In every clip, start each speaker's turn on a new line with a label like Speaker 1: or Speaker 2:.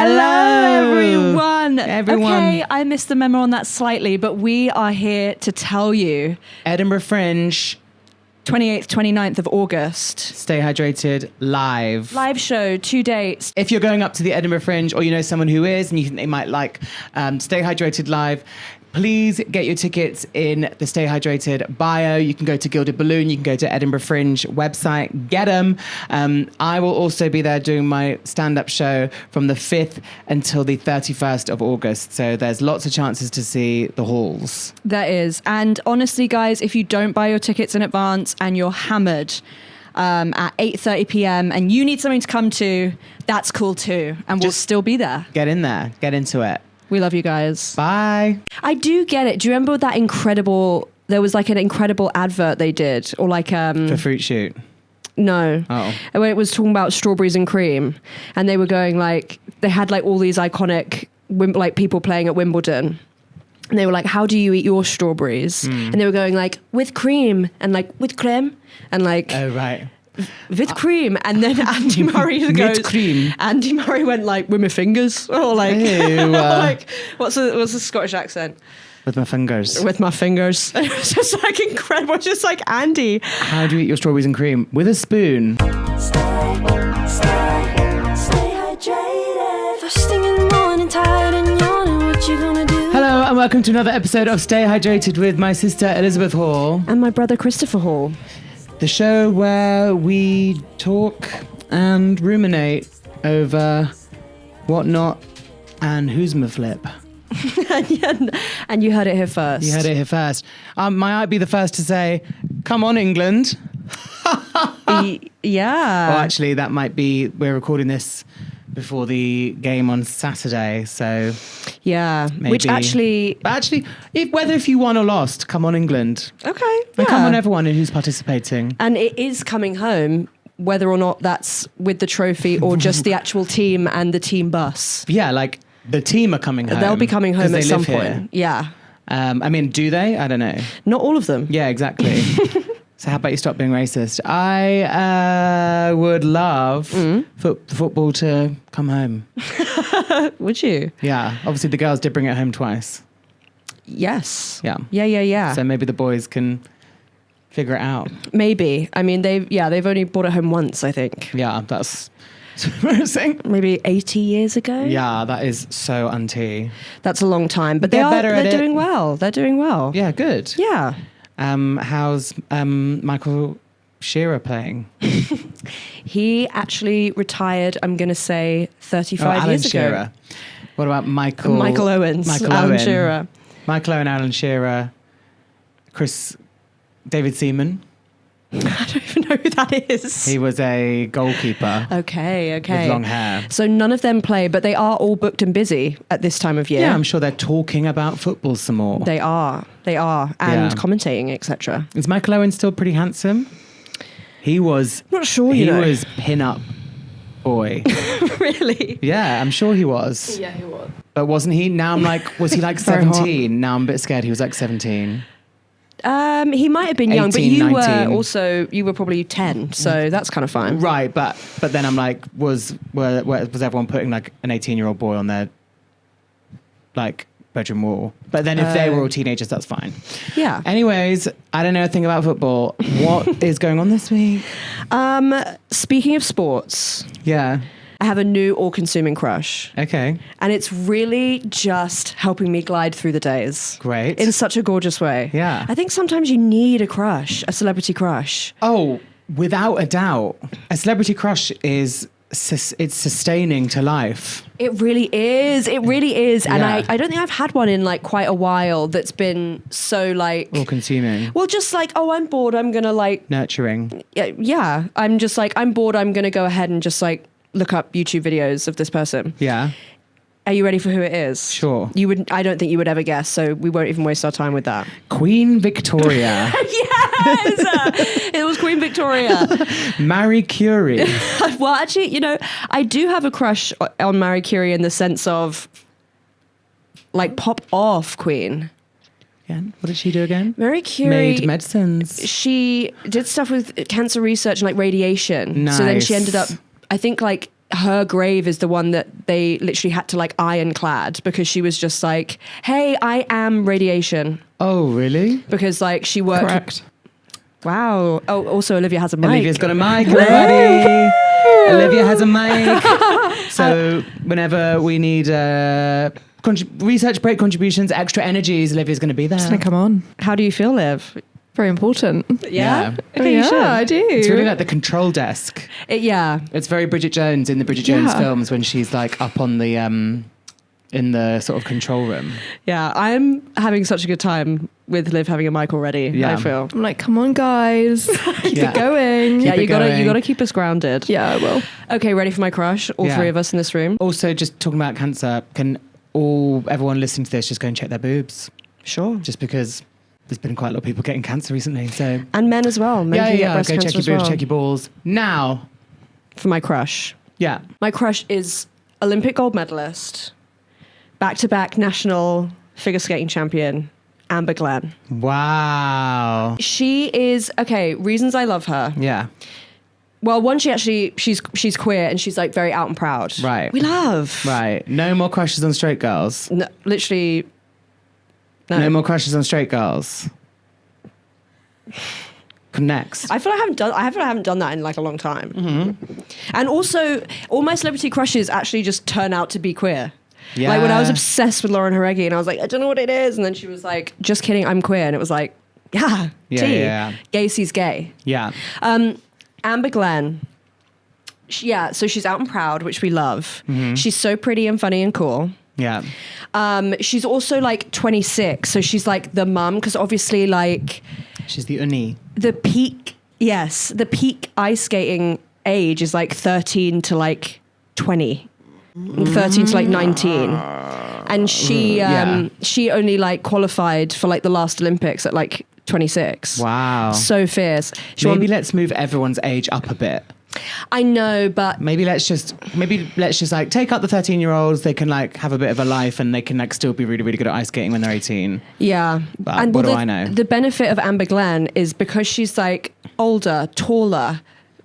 Speaker 1: Hello,
Speaker 2: everyone. Okay, I missed the memo on that slightly, but we are here to tell you.
Speaker 1: Edinburgh Fringe.
Speaker 2: 28th, 29th of August.
Speaker 1: Stay Hydrated live.
Speaker 2: Live show, 2 dates.
Speaker 1: If you're going up to the Edinburgh Fringe or you know someone who is and you think they might like Stay Hydrated live, please get your tickets in the Stay Hydrated bio. You can go to Gilded Balloon. You can go to Edinburgh Fringe website. Get them. I will also be there doing my stand-up show from the 5th until the 31st of August. So there's lots of chances to see the halls.
Speaker 2: There is. And honestly, guys, if you don't buy your tickets in advance and you're hammered at 8:30 p.m. and you need something to come to, that's cool too. And we'll still be there.
Speaker 1: Get in there. Get into it.
Speaker 2: We love you guys.
Speaker 1: Bye.
Speaker 2: I do get it. Do you remember that incredible, there was like an incredible advert they did? Or like...
Speaker 1: For Fruit Shoot?
Speaker 2: No.
Speaker 1: Oh.
Speaker 2: Where it was talking about strawberries and cream. And they were going like, they had like all these iconic like people playing at Wimbledon. And they were like, how do you eat your strawberries? And they were going like, with cream. And like, with creme. And like...
Speaker 1: Oh, right.
Speaker 2: With cream. And then Andy Murray goes...
Speaker 1: With cream.
Speaker 2: Andy Murray went like, with my fingers. Or like...
Speaker 1: Ew,
Speaker 2: like what's the Scottish accent?
Speaker 1: With my fingers.
Speaker 2: With my fingers. It was just like incredible. It's just like Andy.
Speaker 1: How do you eat your strawberries and cream? With a spoon.
Speaker 3: Stay hydrated. First thing in the morning, tired and yawning. What you gonna do?
Speaker 1: Hello and welcome to another episode of Stay Hydrated with my sister Elizabeth Hall.
Speaker 2: And my brother Christopher Hall.
Speaker 1: The show where we talk and ruminate over whatnot and who's my flip.
Speaker 2: And you heard it here first.
Speaker 1: You heard it here first. Might I be the first to say, come on, England.
Speaker 2: Yeah.
Speaker 1: Well, actually, that might be, we're recording this before the game on Saturday, so...
Speaker 2: Yeah,
Speaker 1: maybe.
Speaker 2: which actually...
Speaker 1: But actually, whether if you won or lost, come on, England.
Speaker 2: Okay,
Speaker 1: And come on, everyone who's participating.
Speaker 2: And it is coming home, whether or not that's with the trophy or just the actual team and the team bus.
Speaker 1: Yeah, like... The team are coming home.
Speaker 2: They'll be coming home at some point.
Speaker 1: Here.
Speaker 2: Yeah.
Speaker 1: I mean, do they? I don't know.
Speaker 2: Not all of them.
Speaker 1: Yeah, exactly. So how about you stop being racist? I would love football to come home.
Speaker 2: Would you?
Speaker 1: Yeah. Obviously, the girls did bring it home twice.
Speaker 2: Yes.
Speaker 1: Yeah.
Speaker 2: Yeah.
Speaker 1: So maybe the boys can figure it out.
Speaker 2: Maybe. I mean, they've only brought it home once, I think.
Speaker 1: Yeah, that's... embarrassing.
Speaker 2: Maybe 80 years ago.
Speaker 1: Yeah, that is so auntie.
Speaker 2: That's a long time, but they're doing well. They're doing well.
Speaker 1: Yeah, good.
Speaker 2: Yeah.
Speaker 1: How's Michael Shearer playing?
Speaker 2: He actually retired, I'm going to say 35 years ago.
Speaker 1: Shearer. What about Michael
Speaker 2: Owens?
Speaker 1: Alan
Speaker 2: Shearer.
Speaker 1: Michael Owen, Alan Shearer, David Seaman.
Speaker 2: I don't even know who that is.
Speaker 1: He was a goalkeeper.
Speaker 2: Okay.
Speaker 1: With long hair.
Speaker 2: So none of them play, but they are all booked and busy at this time of year.
Speaker 1: Yeah, I'm sure they're talking about football some more.
Speaker 2: They are. And commentating, etc.
Speaker 1: Is Michael Owen still pretty handsome? He was...
Speaker 2: Not sure,
Speaker 1: He was pin-up boy.
Speaker 2: Really?
Speaker 1: Yeah, I'm sure he was.
Speaker 2: Yeah, he was.
Speaker 1: But wasn't he? Now I'm like, was he like 17? Now I'm a bit scared he was like 17.
Speaker 2: He might have been young,
Speaker 1: 18,
Speaker 2: but
Speaker 1: 19.
Speaker 2: you were probably 10, so that's kind of fine.
Speaker 1: Right, but then I'm like, was everyone putting like an 18-year-old boy on their like bedroom wall? But then if they were all teenagers, that's fine.
Speaker 2: Yeah.
Speaker 1: Anyways, I don't know a thing about football. What is going on this week?
Speaker 2: Speaking of sports,
Speaker 1: Yeah.
Speaker 2: I have a new all-consuming crush.
Speaker 1: Okay.
Speaker 2: And it's really just helping me glide through the days.
Speaker 1: Great.
Speaker 2: In such a gorgeous way.
Speaker 1: Yeah.
Speaker 2: I think sometimes you need a crush, a celebrity crush.
Speaker 1: Oh, without a doubt. A celebrity crush it's sustaining to life.
Speaker 2: It really is. And
Speaker 1: Yeah.
Speaker 2: I don't think I've had one in like quite a while that's been so like...
Speaker 1: All consuming.
Speaker 2: Well, just like, oh, I'm bored. I'm going to like...
Speaker 1: Nurturing.
Speaker 2: Yeah. I'm just like, I'm bored. I'm going to go ahead and just like look up YouTube videos of this person.
Speaker 1: Yeah.
Speaker 2: Are you ready for who it is?
Speaker 1: Sure.
Speaker 2: I don't think you would ever guess, so we won't even waste our time with that.
Speaker 1: Queen Victoria.
Speaker 2: Yes! It was Queen Victoria.
Speaker 1: Marie Curie.
Speaker 2: Well, actually, I do have a crush on Marie Curie in the sense of like pop off queen.
Speaker 1: Again? What did she do again?
Speaker 2: Marie Curie
Speaker 1: made medicines.
Speaker 2: She did stuff with cancer research and like radiation.
Speaker 1: Nice.
Speaker 2: So then she ended up, I think, like her grave is the one that they literally had to like ironclad because she was just like, hey, I am radiation.
Speaker 1: Oh, really?
Speaker 2: Because like she worked.
Speaker 4: Correct.
Speaker 2: Wow. Oh, also Olivia has a mic.
Speaker 1: Olivia's got a mic, everybody. Olivia has a mic. So whenever we need research break contributions, extra energies, Olivia's going to be there.
Speaker 4: It's gonna come on.
Speaker 2: How do you feel, Liv?
Speaker 4: Very important.
Speaker 1: Yeah.
Speaker 2: Okay, you should.
Speaker 4: I do.
Speaker 1: It's really like the control desk.
Speaker 2: Yeah.
Speaker 1: It's very Bridget Jones in the Bridget Jones
Speaker 4: Yeah.
Speaker 1: films when she's like up on the in the sort of control room.
Speaker 2: Yeah. I'm having such a good time with Liv having a mic already.
Speaker 1: Yeah.
Speaker 2: I feel.
Speaker 4: I'm like, come on, guys, keep
Speaker 1: Yeah.
Speaker 4: it going.
Speaker 2: Yeah,
Speaker 1: Keep it
Speaker 2: you gotta
Speaker 1: going.
Speaker 2: keep us grounded.
Speaker 4: Yeah, I will.
Speaker 2: Okay, ready for my crush? All
Speaker 1: Yeah.
Speaker 2: three of us in this room.
Speaker 1: Also, just talking about cancer, can everyone listening to this just go and check their boobs?
Speaker 2: Sure.
Speaker 1: Just because there's been quite a lot of people getting cancer recently. So
Speaker 2: And men as well. Men can get breast
Speaker 1: Go
Speaker 2: cancer
Speaker 1: check your
Speaker 2: as
Speaker 1: boobs,
Speaker 2: well.
Speaker 1: check your balls. Now,
Speaker 2: For my crush.
Speaker 1: yeah.
Speaker 2: My crush is Olympic gold medalist, back-to-back national figure skating champion, Amber Glenn.
Speaker 1: Wow.
Speaker 2: She is, okay, reasons I love her.
Speaker 1: Yeah.
Speaker 2: Well, one, she's queer and she's like very out and proud.
Speaker 1: Right.
Speaker 2: We love.
Speaker 1: Right. No more crushes on straight girls.
Speaker 2: No, literally.
Speaker 1: No more crushes on straight girls. Next.
Speaker 2: I feel like I haven't done that in like a long time. Mm-hmm. And also, all my celebrity crushes actually just turn out to be queer.
Speaker 1: Yeah.
Speaker 2: Like when I was obsessed with Lauren Jareggi and I was like, I don't know what it is. And then she was like, just kidding, I'm queer. And it was like, yeah,
Speaker 1: Yeah,
Speaker 2: T.
Speaker 1: yeah.
Speaker 2: Gay sees gay.
Speaker 1: Yeah.
Speaker 2: Amber Glenn. So she's out and proud, which we love.
Speaker 1: Mm-hmm.
Speaker 2: She's so pretty and funny and cool.
Speaker 1: Yeah.
Speaker 2: She's also like 26. So she's like the mum, because obviously like
Speaker 1: She's the uni.
Speaker 2: the peak ice skating age is like 13 to like 20. 13 to like 19. And she
Speaker 1: Yeah.
Speaker 2: she only like qualified for like the last Olympics at like 26.
Speaker 1: Wow.
Speaker 2: So fierce.
Speaker 1: Maybe let's move everyone's age up a bit.
Speaker 2: I know, but
Speaker 1: Maybe let's just like take out the 13-year-olds. They can like have a bit of a life and they can like still be really, really good at ice skating when they're 18.
Speaker 2: yeah.
Speaker 1: But what do I know?
Speaker 2: The benefit of Amber Glenn is because she's like older, taller,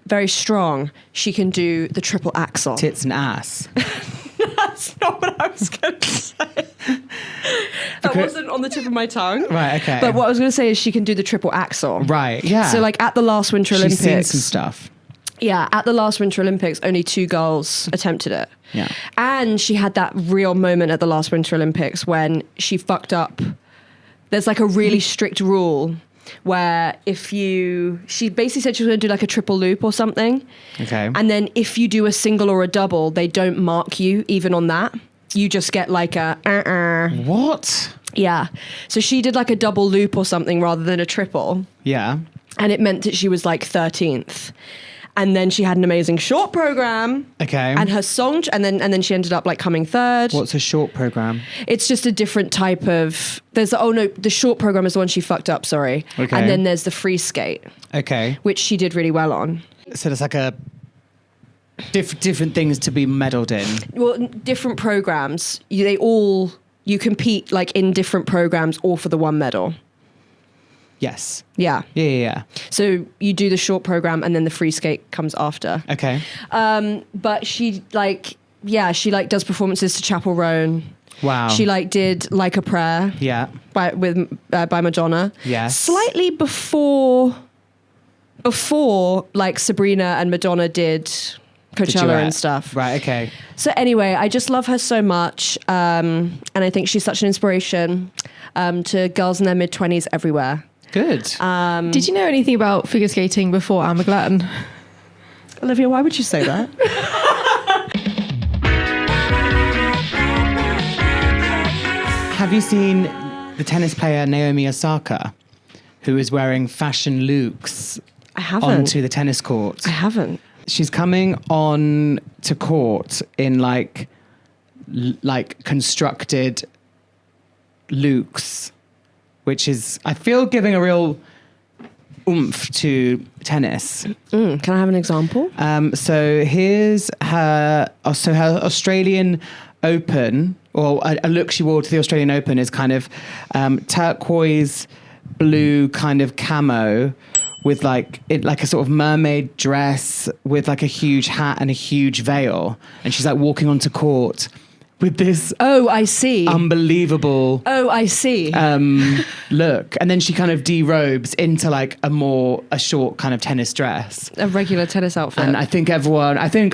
Speaker 2: very strong, she can do the triple axel.
Speaker 1: Tits and ass.
Speaker 2: That's not what I was going to say. That wasn't on the tip of my tongue.
Speaker 1: Right, okay.
Speaker 2: But what I was going to say is she can do the triple axel.
Speaker 1: Right, yeah.
Speaker 2: So like at the last Winter
Speaker 1: She's seen
Speaker 2: Olympics.
Speaker 1: some stuff.
Speaker 2: Yeah, at the last Winter Olympics, only 2 girls attempted it.
Speaker 1: Yeah.
Speaker 2: And she had that real moment at the last Winter Olympics when she fucked up. There's like a really strict rule where she basically said she was going to do like a triple loop or something.
Speaker 1: Okay.
Speaker 2: And then if you do a single or a double, they don't mark you even on that. You just get like a
Speaker 1: What?
Speaker 2: Yeah. So she did like a double loop or something rather than a triple.
Speaker 1: Yeah.
Speaker 2: And it meant that she was like 13th. And then she had an amazing short program.
Speaker 1: Okay.
Speaker 2: And her song, and then she ended up like coming third.
Speaker 1: What's a short program?
Speaker 2: It's just a different type of. The short program is the one she fucked up. Sorry.
Speaker 1: Okay.
Speaker 2: And then there's the free skate,
Speaker 1: Okay.
Speaker 2: which she did really well on.
Speaker 1: So there's like a different things to be medalled in.
Speaker 2: Well, different programs. You compete like in different programs, all for the one medal.
Speaker 1: Yes.
Speaker 2: Yeah.
Speaker 1: Yeah.
Speaker 2: So you do the short program, and then the free skate comes after.
Speaker 1: Okay.
Speaker 2: But she does performances to Chapel Roan.
Speaker 1: Wow.
Speaker 2: She like did Like a Prayer
Speaker 1: Yeah.
Speaker 2: by Madonna.
Speaker 1: Yes.
Speaker 2: Slightly before like Sabrina and Madonna did
Speaker 1: The
Speaker 2: Coachella
Speaker 1: duet.
Speaker 2: and stuff.
Speaker 1: Right. Okay.
Speaker 2: So anyway, I just love her so much, and I think she's such an inspiration to girls in their mid-20s everywhere.
Speaker 1: Good.
Speaker 4: Did you know anything about figure skating before Amber Glenn?
Speaker 2: Olivia, why would you say that?
Speaker 1: Have you seen the tennis player Naomi Osaka, who is wearing fashion looks
Speaker 2: I haven't.
Speaker 1: onto the tennis court?
Speaker 2: I haven't.
Speaker 1: She's coming on to court in like constructed looks, which is, I feel, giving a real oomph to tennis.
Speaker 2: Can I have an example?
Speaker 1: So here's her Australian Open, or a look she wore to the Australian Open is kind of turquoise blue kind of camo with like a sort of mermaid dress with like a huge hat and a huge veil, and she's like walking onto court with this
Speaker 2: Oh, I see.
Speaker 1: unbelievable
Speaker 2: Oh, I see.
Speaker 1: look, and then she kind of derobes into like a short kind of tennis dress.
Speaker 2: A regular tennis outfit.
Speaker 1: And I think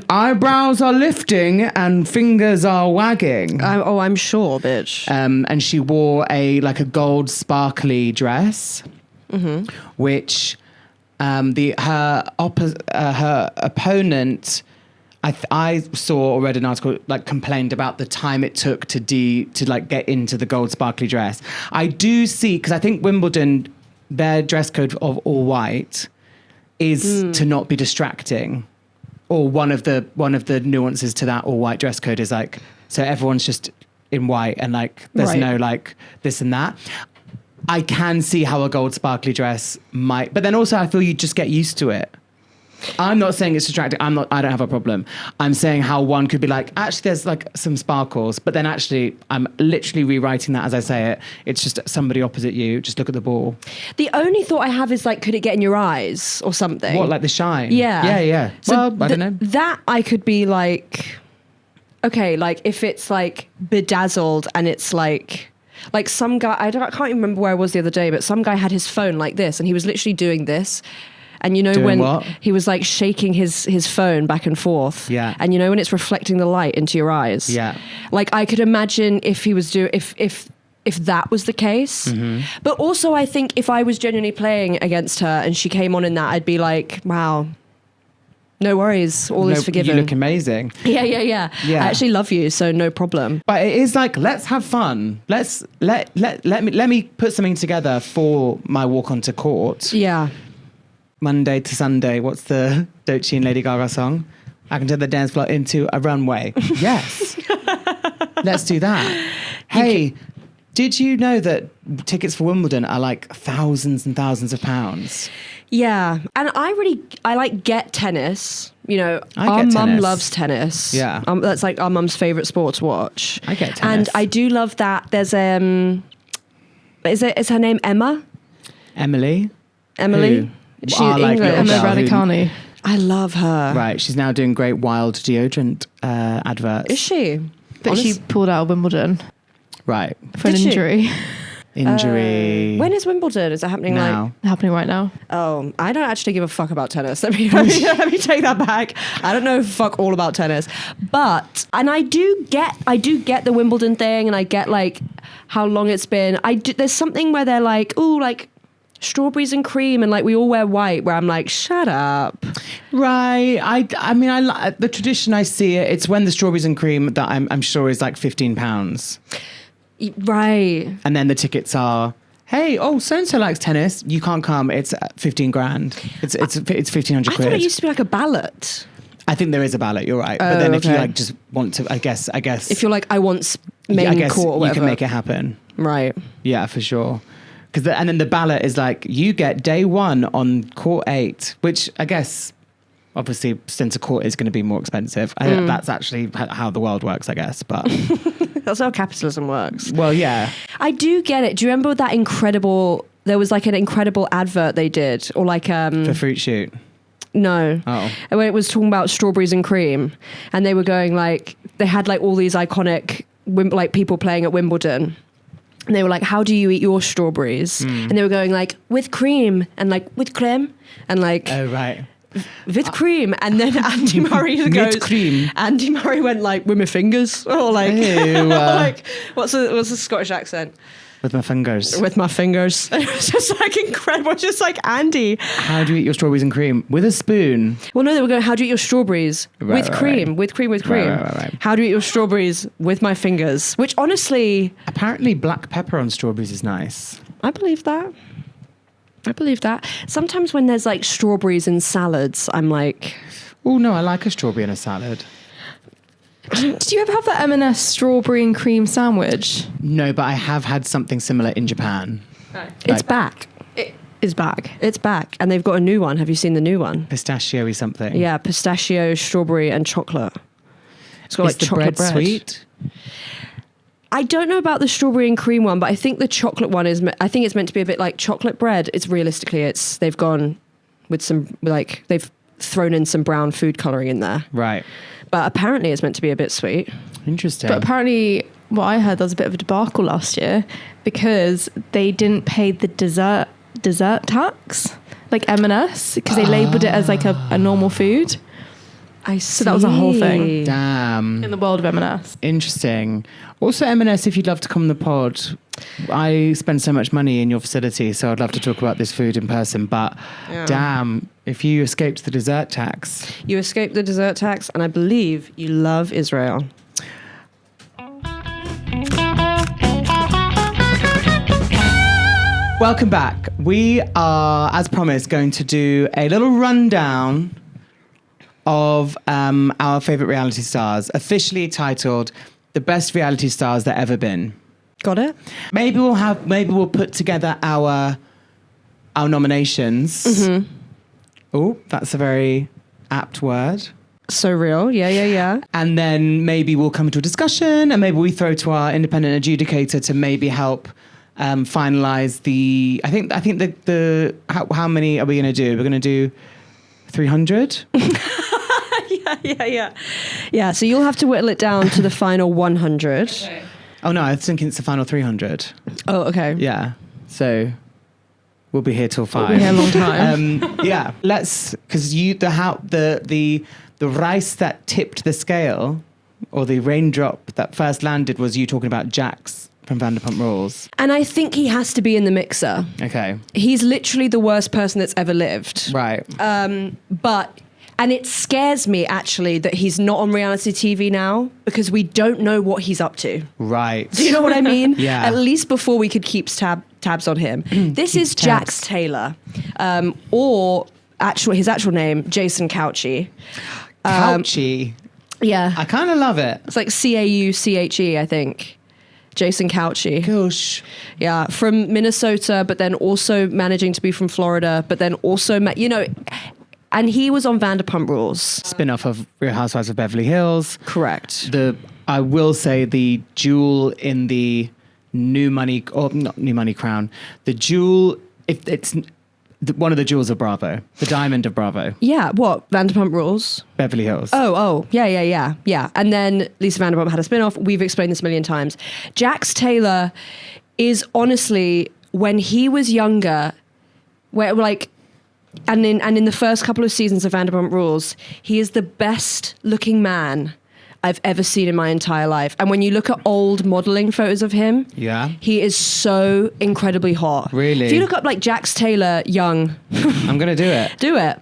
Speaker 1: eyebrows are lifting and fingers are wagging.
Speaker 2: I'm sure, bitch.
Speaker 1: And she wore a gold sparkly dress, which her opponent, I saw or read an article complained about the time it took to get into the gold sparkly dress. I do see, because I think Wimbledon, their dress code of all white is to not be distracting, or one of the nuances to that all white dress code is so everyone's just in white and there's
Speaker 2: Right.
Speaker 1: no this and that. I can see how a gold sparkly dress might, but then also I feel you just get used to it. I'm not saying it's distracting. I don't have a problem. I'm saying how one could be actually there's some sparkles, but then actually I'm literally rewriting that as I say it. It's just somebody opposite you. Just look at the ball.
Speaker 2: The only thought I have is could it get in your eyes or something?
Speaker 1: What, the shine?
Speaker 2: Yeah.
Speaker 1: Yeah.
Speaker 2: So
Speaker 1: Well, I don't know.
Speaker 2: That I could be okay, if it's bedazzled and it's some guy, I can't even remember where I was the other day, but some guy had his phone like this and he was literally doing this. And
Speaker 1: Doing
Speaker 2: when
Speaker 1: what?
Speaker 2: he was shaking his phone back and forth.
Speaker 1: Yeah.
Speaker 2: And when it's reflecting the light into your eyes.
Speaker 1: Yeah.
Speaker 2: I could imagine if he was if that was the case.
Speaker 1: Mm-hmm.
Speaker 2: But also I think if I was genuinely playing against her and she came on in that, I'd be wow, no worries, all is forgiven.
Speaker 1: You look amazing.
Speaker 2: Yeah.
Speaker 1: Yeah.
Speaker 2: I actually love you, so no problem.
Speaker 1: But it is let's have fun. Let me put something together for my walk onto court.
Speaker 2: Yeah.
Speaker 1: Monday to Sunday. What's the Doechii and Lady Gaga song? I can turn the dance floor into a runway. Yes. Let's do that. Hey, did you know that tickets for Wimbledon are thousands and thousands of pounds?
Speaker 2: Yeah. And I get tennis. Our
Speaker 1: get
Speaker 2: mum
Speaker 1: tennis.
Speaker 2: loves tennis.
Speaker 1: Yeah.
Speaker 2: That's our mum's favourite sport to watch.
Speaker 1: I get tennis.
Speaker 2: And I do love that there's is her name Emma?
Speaker 1: Emily?
Speaker 2: Emily? She's
Speaker 1: Our,
Speaker 2: English.
Speaker 1: little
Speaker 4: Emma
Speaker 1: girl who-
Speaker 4: Raducanu.
Speaker 2: I love her.
Speaker 1: Right, she's now doing great wild deodorant adverts.
Speaker 2: Is she?
Speaker 4: But she pulled out of Wimbledon
Speaker 1: Right.
Speaker 4: for an
Speaker 2: Did she?
Speaker 4: injury.
Speaker 1: Injury.
Speaker 2: When is Wimbledon? Is it happening
Speaker 1: now?
Speaker 4: Happening right now.
Speaker 2: Oh, I don't actually give a fuck about tennis. Let me take that back. I don't know fuck all about tennis, and I do get the Wimbledon thing, and I get how long it's been. There's something where they're strawberries and cream, and we all wear white. Where I'm shut up.
Speaker 1: Right. I mean, the tradition I see it. It's when the strawberries and cream that I'm sure is £15.
Speaker 2: Right.
Speaker 1: And then the tickets are, hey, so-and-so likes tennis. You can't come. It's 15 grand. It's 1,500
Speaker 2: I
Speaker 1: quid.
Speaker 2: thought it used to be a ballot.
Speaker 1: I think there is a ballot. You're right. But then if you
Speaker 2: okay.
Speaker 1: just want to, I guess.
Speaker 2: If you're I want main
Speaker 1: I guess
Speaker 2: court or
Speaker 1: you
Speaker 2: whatever.
Speaker 1: can make it happen.
Speaker 2: Right.
Speaker 1: Yeah, for sure. And then the ballot is you get day one on court 8, which I guess, obviously, centre court is going to be more expensive. That's actually how the world works, I guess. But
Speaker 2: That's how capitalism works.
Speaker 1: well, yeah.
Speaker 2: I do get it. Do you remember that incredible? There was an incredible advert they did, or
Speaker 1: For fruit shoot.
Speaker 2: no,
Speaker 1: Oh.
Speaker 2: when it was talking about strawberries and cream, and they were going they had all these iconic people playing at Wimbledon. And they were how do you eat your strawberries? And they were going with cream and with creme and
Speaker 1: Oh, right.
Speaker 2: with cream. And then Andy Murray goes,
Speaker 1: With cream.
Speaker 2: Andy Murray went with my fingers, or
Speaker 1: Ew,
Speaker 2: or what's the Scottish accent?
Speaker 1: With my fingers.
Speaker 2: With my fingers. It was just incredible. It's just Andy.
Speaker 1: How do you eat your strawberries and cream? With a spoon.
Speaker 2: Well, no, they were going, how do you eat your strawberries?
Speaker 1: Right,
Speaker 2: with
Speaker 1: right,
Speaker 2: cream,
Speaker 1: right.
Speaker 2: with cream, with cream.
Speaker 1: Right.
Speaker 2: How do you eat your strawberries? With my fingers. Which honestly,
Speaker 1: Apparently black pepper on strawberries is nice.
Speaker 2: I believe that. Sometimes when there's strawberries in salads, I'm
Speaker 1: Oh, no, I like a strawberry in a salad.
Speaker 4: Did you ever have that M&S strawberry and cream sandwich?
Speaker 1: No, but I have had something similar in Japan.
Speaker 2: it's back.
Speaker 4: It is back.
Speaker 2: It's back. And they've got a new one. Have you seen the new one?
Speaker 1: Pistachio-y something.
Speaker 2: Yeah, pistachio, strawberry, and chocolate. It's got
Speaker 1: Is the
Speaker 2: chocolate
Speaker 1: bread sweet?
Speaker 2: I don't know about the strawberry and cream one, but I think the chocolate one I think it's meant to be a bit like chocolate bread. They've gone with some, like, they've thrown in some brown food coloring in there.
Speaker 1: Right.
Speaker 2: But apparently it's meant to be a bit sweet.
Speaker 1: Interesting.
Speaker 4: But apparently, what I heard, there was a bit of a debacle last year because they didn't pay the dessert tax, like M&S, because they labelled it as like a normal food.
Speaker 2: I see.
Speaker 4: So that was a whole thing
Speaker 1: Damn.
Speaker 4: in the world of M&S.
Speaker 1: Interesting. Also, M&S, if you'd love to come on the pod, I spend so much money in your facility, so I'd love to talk about this food in person. But damn, if you escaped the dessert tax.
Speaker 2: You escaped the dessert tax, and I believe you love Israel.
Speaker 1: Welcome back. We are, as promised, going to do a little rundown of our favourite reality stars, officially titled The Best Reality Stars That Ever Been.
Speaker 2: Got it?
Speaker 1: Maybe we'll put together our nominations.
Speaker 2: Mm-hmm.
Speaker 1: Oh, that's a very apt word.
Speaker 2: So real. Yeah.
Speaker 1: And then maybe we'll come to a discussion, and maybe we throw to our independent adjudicator to maybe help finalize the. I think the how many are we going to do? We're going to do 300.
Speaker 2: Yeah, so you'll have to whittle it down to the final 100.
Speaker 1: Okay. Oh no, I was thinking it's the final 300.
Speaker 2: Oh, okay.
Speaker 1: Yeah. So we'll be here till 5.
Speaker 4: We'll be here a long time.
Speaker 1: Yeah. Let's, because the rice that tipped the scale, or the raindrop that first landed, was you talking about Jax from Vanderpump Rules.
Speaker 2: And I think he has to be in the mixer.
Speaker 1: Okay.
Speaker 2: He's literally the worst person that's ever lived.
Speaker 1: Right.
Speaker 2: And it scares me, actually, that he's not on reality TV now, because we don't know what he's up to.
Speaker 1: Right.
Speaker 2: Do you know what I mean?
Speaker 1: Yeah.
Speaker 2: At least before we could keep tabs on him. This is Jax Taylor, or his actual name, Jason Couchy.
Speaker 1: Couchy.
Speaker 2: Yeah.
Speaker 1: I kind of love it.
Speaker 2: It's like Cauche, I think. Jason Couchy.
Speaker 1: Gosh.
Speaker 2: Yeah, from Minnesota, but then also managing to be from Florida, but then also, and he was on Vanderpump Rules.
Speaker 1: Spin-off of Real Housewives of Beverly Hills.
Speaker 2: Correct.
Speaker 1: I will say the jewel in the new money, or not new money crown, the jewel, if it's one of the jewels of Bravo, the diamond of Bravo.
Speaker 2: Yeah, what? Vanderpump Rules?
Speaker 1: Beverly Hills.
Speaker 2: Oh, yeah. And then Lisa Vanderpump had a spin-off. We've explained this a million times. Jax Taylor is honestly, when he was younger, and in the first couple of seasons of Vanderpump Rules, he is the best looking man I've ever seen in my entire life. And when you look at old modeling photos of him,
Speaker 1: Yeah.
Speaker 2: he is so incredibly hot.
Speaker 1: Really?
Speaker 2: If you look up like Jax Taylor young,
Speaker 1: I'm going to do it.
Speaker 2: do it.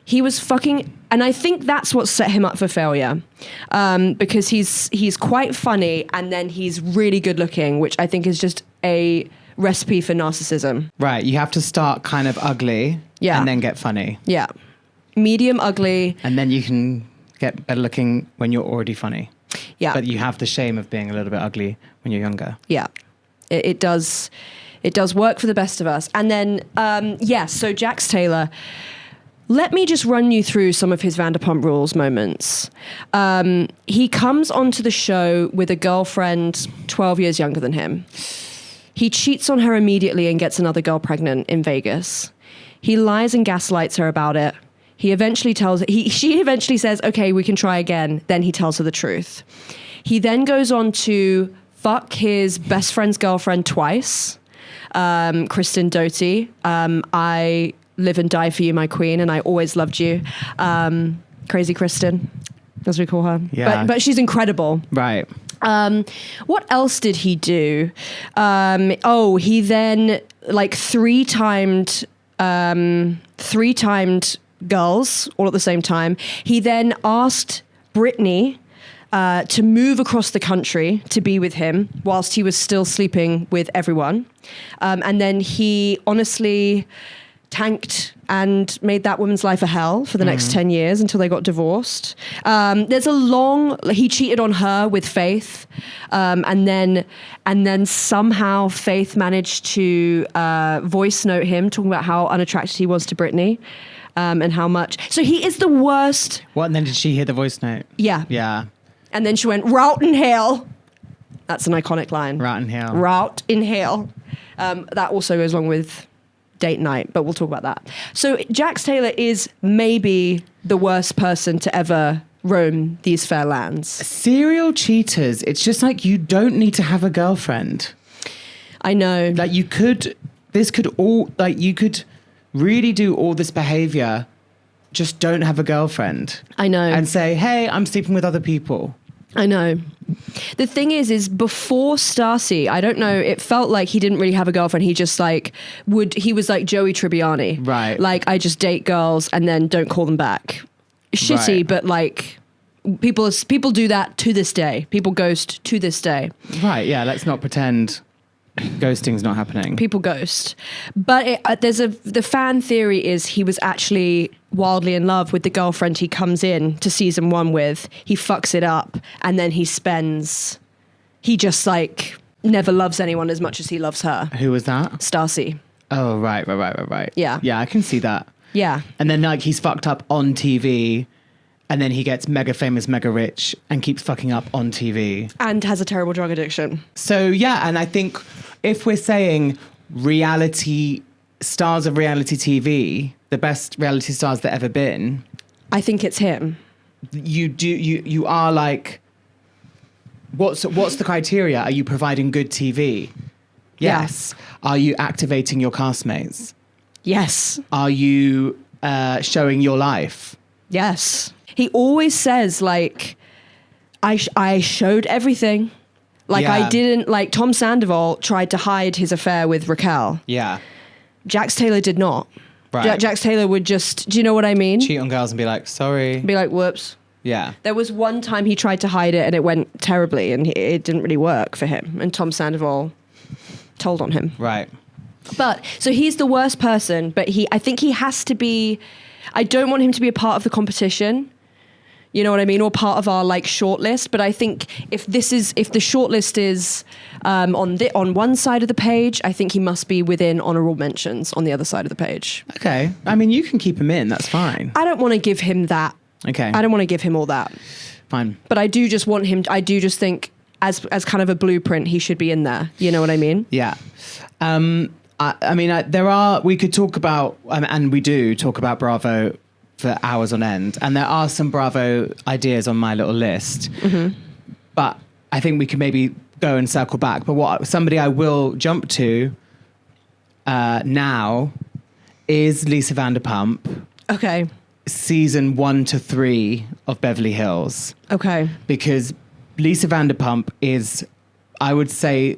Speaker 2: He was fucking, and I think that's what set him up for failure, because he's quite funny, and then he's really good looking, which I think is just a recipe for narcissism.
Speaker 1: Right. You have to start kind of ugly.
Speaker 2: Yeah.
Speaker 1: And then get funny.
Speaker 2: Yeah, medium ugly.
Speaker 1: And then you can get better looking when you're already funny.
Speaker 2: Yeah,
Speaker 1: But you have the shame of being a little bit ugly when you're younger.
Speaker 2: yeah, it does work for the best of us. And then so Jax Taylor. Let me just run you through some of his Vanderpump Rules moments. He comes onto the show with a girlfriend 12 years younger than him. He cheats on her immediately and gets another girl pregnant in Vegas. He lies and gaslights her about it. She eventually says, okay, we can try again. Then he tells her the truth. He then goes on to fuck his best friend's girlfriend twice, Kristen Doty. I live and die for you, my queen, and I always loved you. Crazy Kristen, as we call her.
Speaker 1: Yeah.
Speaker 2: But she's incredible.
Speaker 1: Right.
Speaker 2: What else did he do? He then three-timed girls all at the same time. He then asked Britney to move across the country to be with him whilst he was still sleeping with everyone. And then he honestly tanked and made that woman's life a hell for the next 10 years until they got divorced. He cheated on her with Faith. And then somehow Faith managed to voice note him talking about how unattracted he was to Britney. And how much. So he is the worst.
Speaker 1: What? And then did she hear the voice note?
Speaker 2: Yeah.
Speaker 1: Yeah.
Speaker 2: And then she went, route in hell. That's an iconic line.
Speaker 1: Route in hell.
Speaker 2: Route in hell. That also goes along with date night, but we'll talk about that. So Jax Taylor is maybe the worst person to ever roam these fair lands.
Speaker 1: Serial cheaters. It's just like, you don't need to have a girlfriend.
Speaker 2: I know.
Speaker 1: Like, you could really do all this behavior, just don't have a girlfriend.
Speaker 2: I know.
Speaker 1: And say, hey, I'm sleeping with other people.
Speaker 2: I know. The thing is before Stassi, I don't know, it felt like he didn't really have a girlfriend. He just like he was like Joey Tribbiani.
Speaker 1: Right.
Speaker 2: Like, I just date girls and then don't call them back. Shitty,
Speaker 1: Right.
Speaker 2: but like people do that to this day. People ghost to this day.
Speaker 1: Right, yeah, let's not pretend ghosting's not happening.
Speaker 2: People ghost. But the fan theory is he was actually wildly in love with the girlfriend he comes in to season 1 with. He fucks it up, and then he just like never loves anyone as much as he loves her.
Speaker 1: Who was that?
Speaker 2: Stassi.
Speaker 1: Oh, right.
Speaker 2: Yeah.
Speaker 1: Yeah, I can see that.
Speaker 2: Yeah.
Speaker 1: And then like he's fucked up on TV, and then he gets mega famous, mega rich, and keeps fucking up on TV.
Speaker 2: And has a terrible drug addiction.
Speaker 1: So yeah, and I think if we're saying stars of reality TV, the best reality stars that ever been,
Speaker 2: I think it's him.
Speaker 1: you are like, what's the criteria? Are you providing good TV? Yes. Are you activating your castmates?
Speaker 2: Yes.
Speaker 1: Are you showing your life?
Speaker 2: Yes. He always says, like, I showed everything. Like,
Speaker 1: Yeah.
Speaker 2: I didn't, like, Tom Sandoval tried to hide his affair with Raquel.
Speaker 1: Yeah.
Speaker 2: Jax Taylor did not.
Speaker 1: Right.
Speaker 2: Jax Taylor would just, do you know what I mean?
Speaker 1: Cheat on girls and be like, sorry.
Speaker 2: Be like, whoops.
Speaker 1: Yeah.
Speaker 2: There was one time he tried to hide it and it went terribly and it didn't really work for him. And Tom Sandoval told on him.
Speaker 1: Right.
Speaker 2: But, so he's the worst person, but I think he has to be, I don't want him to be a part of the competition. You know what I mean? Or part of our like shortlist. But I think if the shortlist is on one side of the page, I think he must be within honorable mentions on the other side of the page.
Speaker 1: Okay. I mean, you can keep him in. That's fine.
Speaker 2: I don't want to give him that.
Speaker 1: Okay.
Speaker 2: I don't want to give him all that.
Speaker 1: Fine.
Speaker 2: But I do just want him. I do just think as kind of a blueprint, he should be in there. You know what I mean?
Speaker 1: Yeah. I mean, we could talk about, and we do talk about Bravo for hours on end. And there are some Bravo ideas on my little list. Mm-hmm. But I think we can maybe go and circle back. But somebody I will jump to now is Lisa Vanderpump.
Speaker 2: Okay.
Speaker 1: Season 1 to 3 of Beverly Hills.
Speaker 2: Okay.
Speaker 1: Because Lisa Vanderpump is, I would say,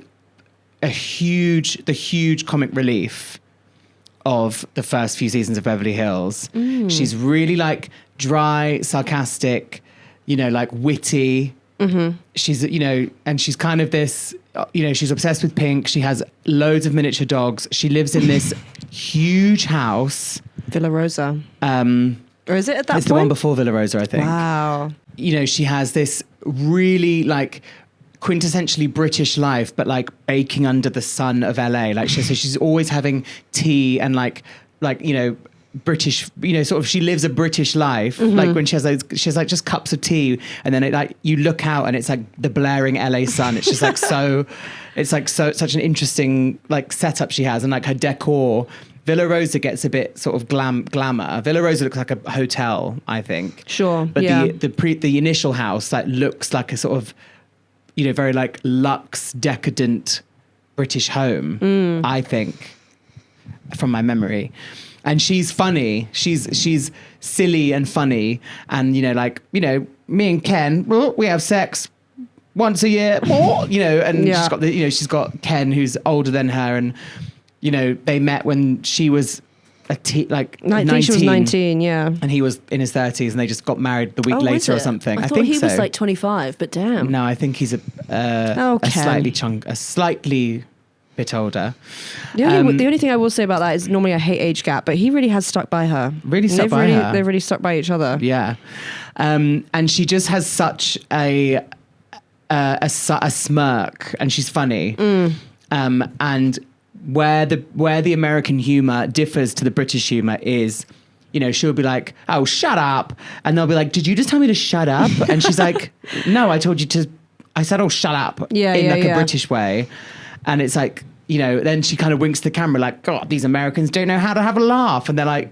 Speaker 1: the huge comic relief of the first few seasons of Beverly Hills. Mm. She's really like dry, sarcastic, like witty. Mm-hmm. She's, and she's kind of this, she's obsessed with pink. She has loads of miniature dogs. She lives in this huge house.
Speaker 2: Villa Rosa. Or is it at that point?
Speaker 1: It's the one before Villa Rosa, I think.
Speaker 2: Wow.
Speaker 1: She has this really like quintessentially British life, but like baking under the sun of LA. Like so she's always having tea and like British, sort of, she lives a British life. Mm-hmm. Like when she has like just cups of tea, and then you look out and it's like the blaring LA sun. It's just like such an interesting like setup she has, and like her decor. Villa Rosa gets a bit sort of glamour. Villa Rosa looks like a hotel, I think.
Speaker 2: Sure.
Speaker 1: But
Speaker 2: yeah.
Speaker 1: the initial house looks like a sort of, very like luxe, decadent British home, I think, from my memory. And she's funny. She's silly and funny. And, me and Ken, we have sex once a year, and yeah. She's got Ken who's older than her, and, they met when she was I 19.
Speaker 2: think she was 19, yeah.
Speaker 1: And he was in his 30s, and they just got married the week later or something.
Speaker 2: I thought
Speaker 1: think
Speaker 2: he
Speaker 1: so.
Speaker 2: was like 25, but damn.
Speaker 1: No, I think he's a slightly bit older.
Speaker 2: The only thing I will say about that is normally I hate age gap, but he really has stuck by her.
Speaker 1: Really stuck by her.
Speaker 2: They've really stuck by each other.
Speaker 1: Yeah. And she just has such a smirk, and she's funny. And where the American humor differs to the British humor is, she'll be like, "Oh, shut up," and they'll be like, "Did you just tell me to shut up?" And she's like, "No, I told you to. I said, oh, shut up."
Speaker 2: Yeah,
Speaker 1: in
Speaker 2: yeah,
Speaker 1: like
Speaker 2: yeah.
Speaker 1: a British way, and it's like you know, then she kind of winks to the camera like, God, these Americans don't know how to have a laugh. And they're like,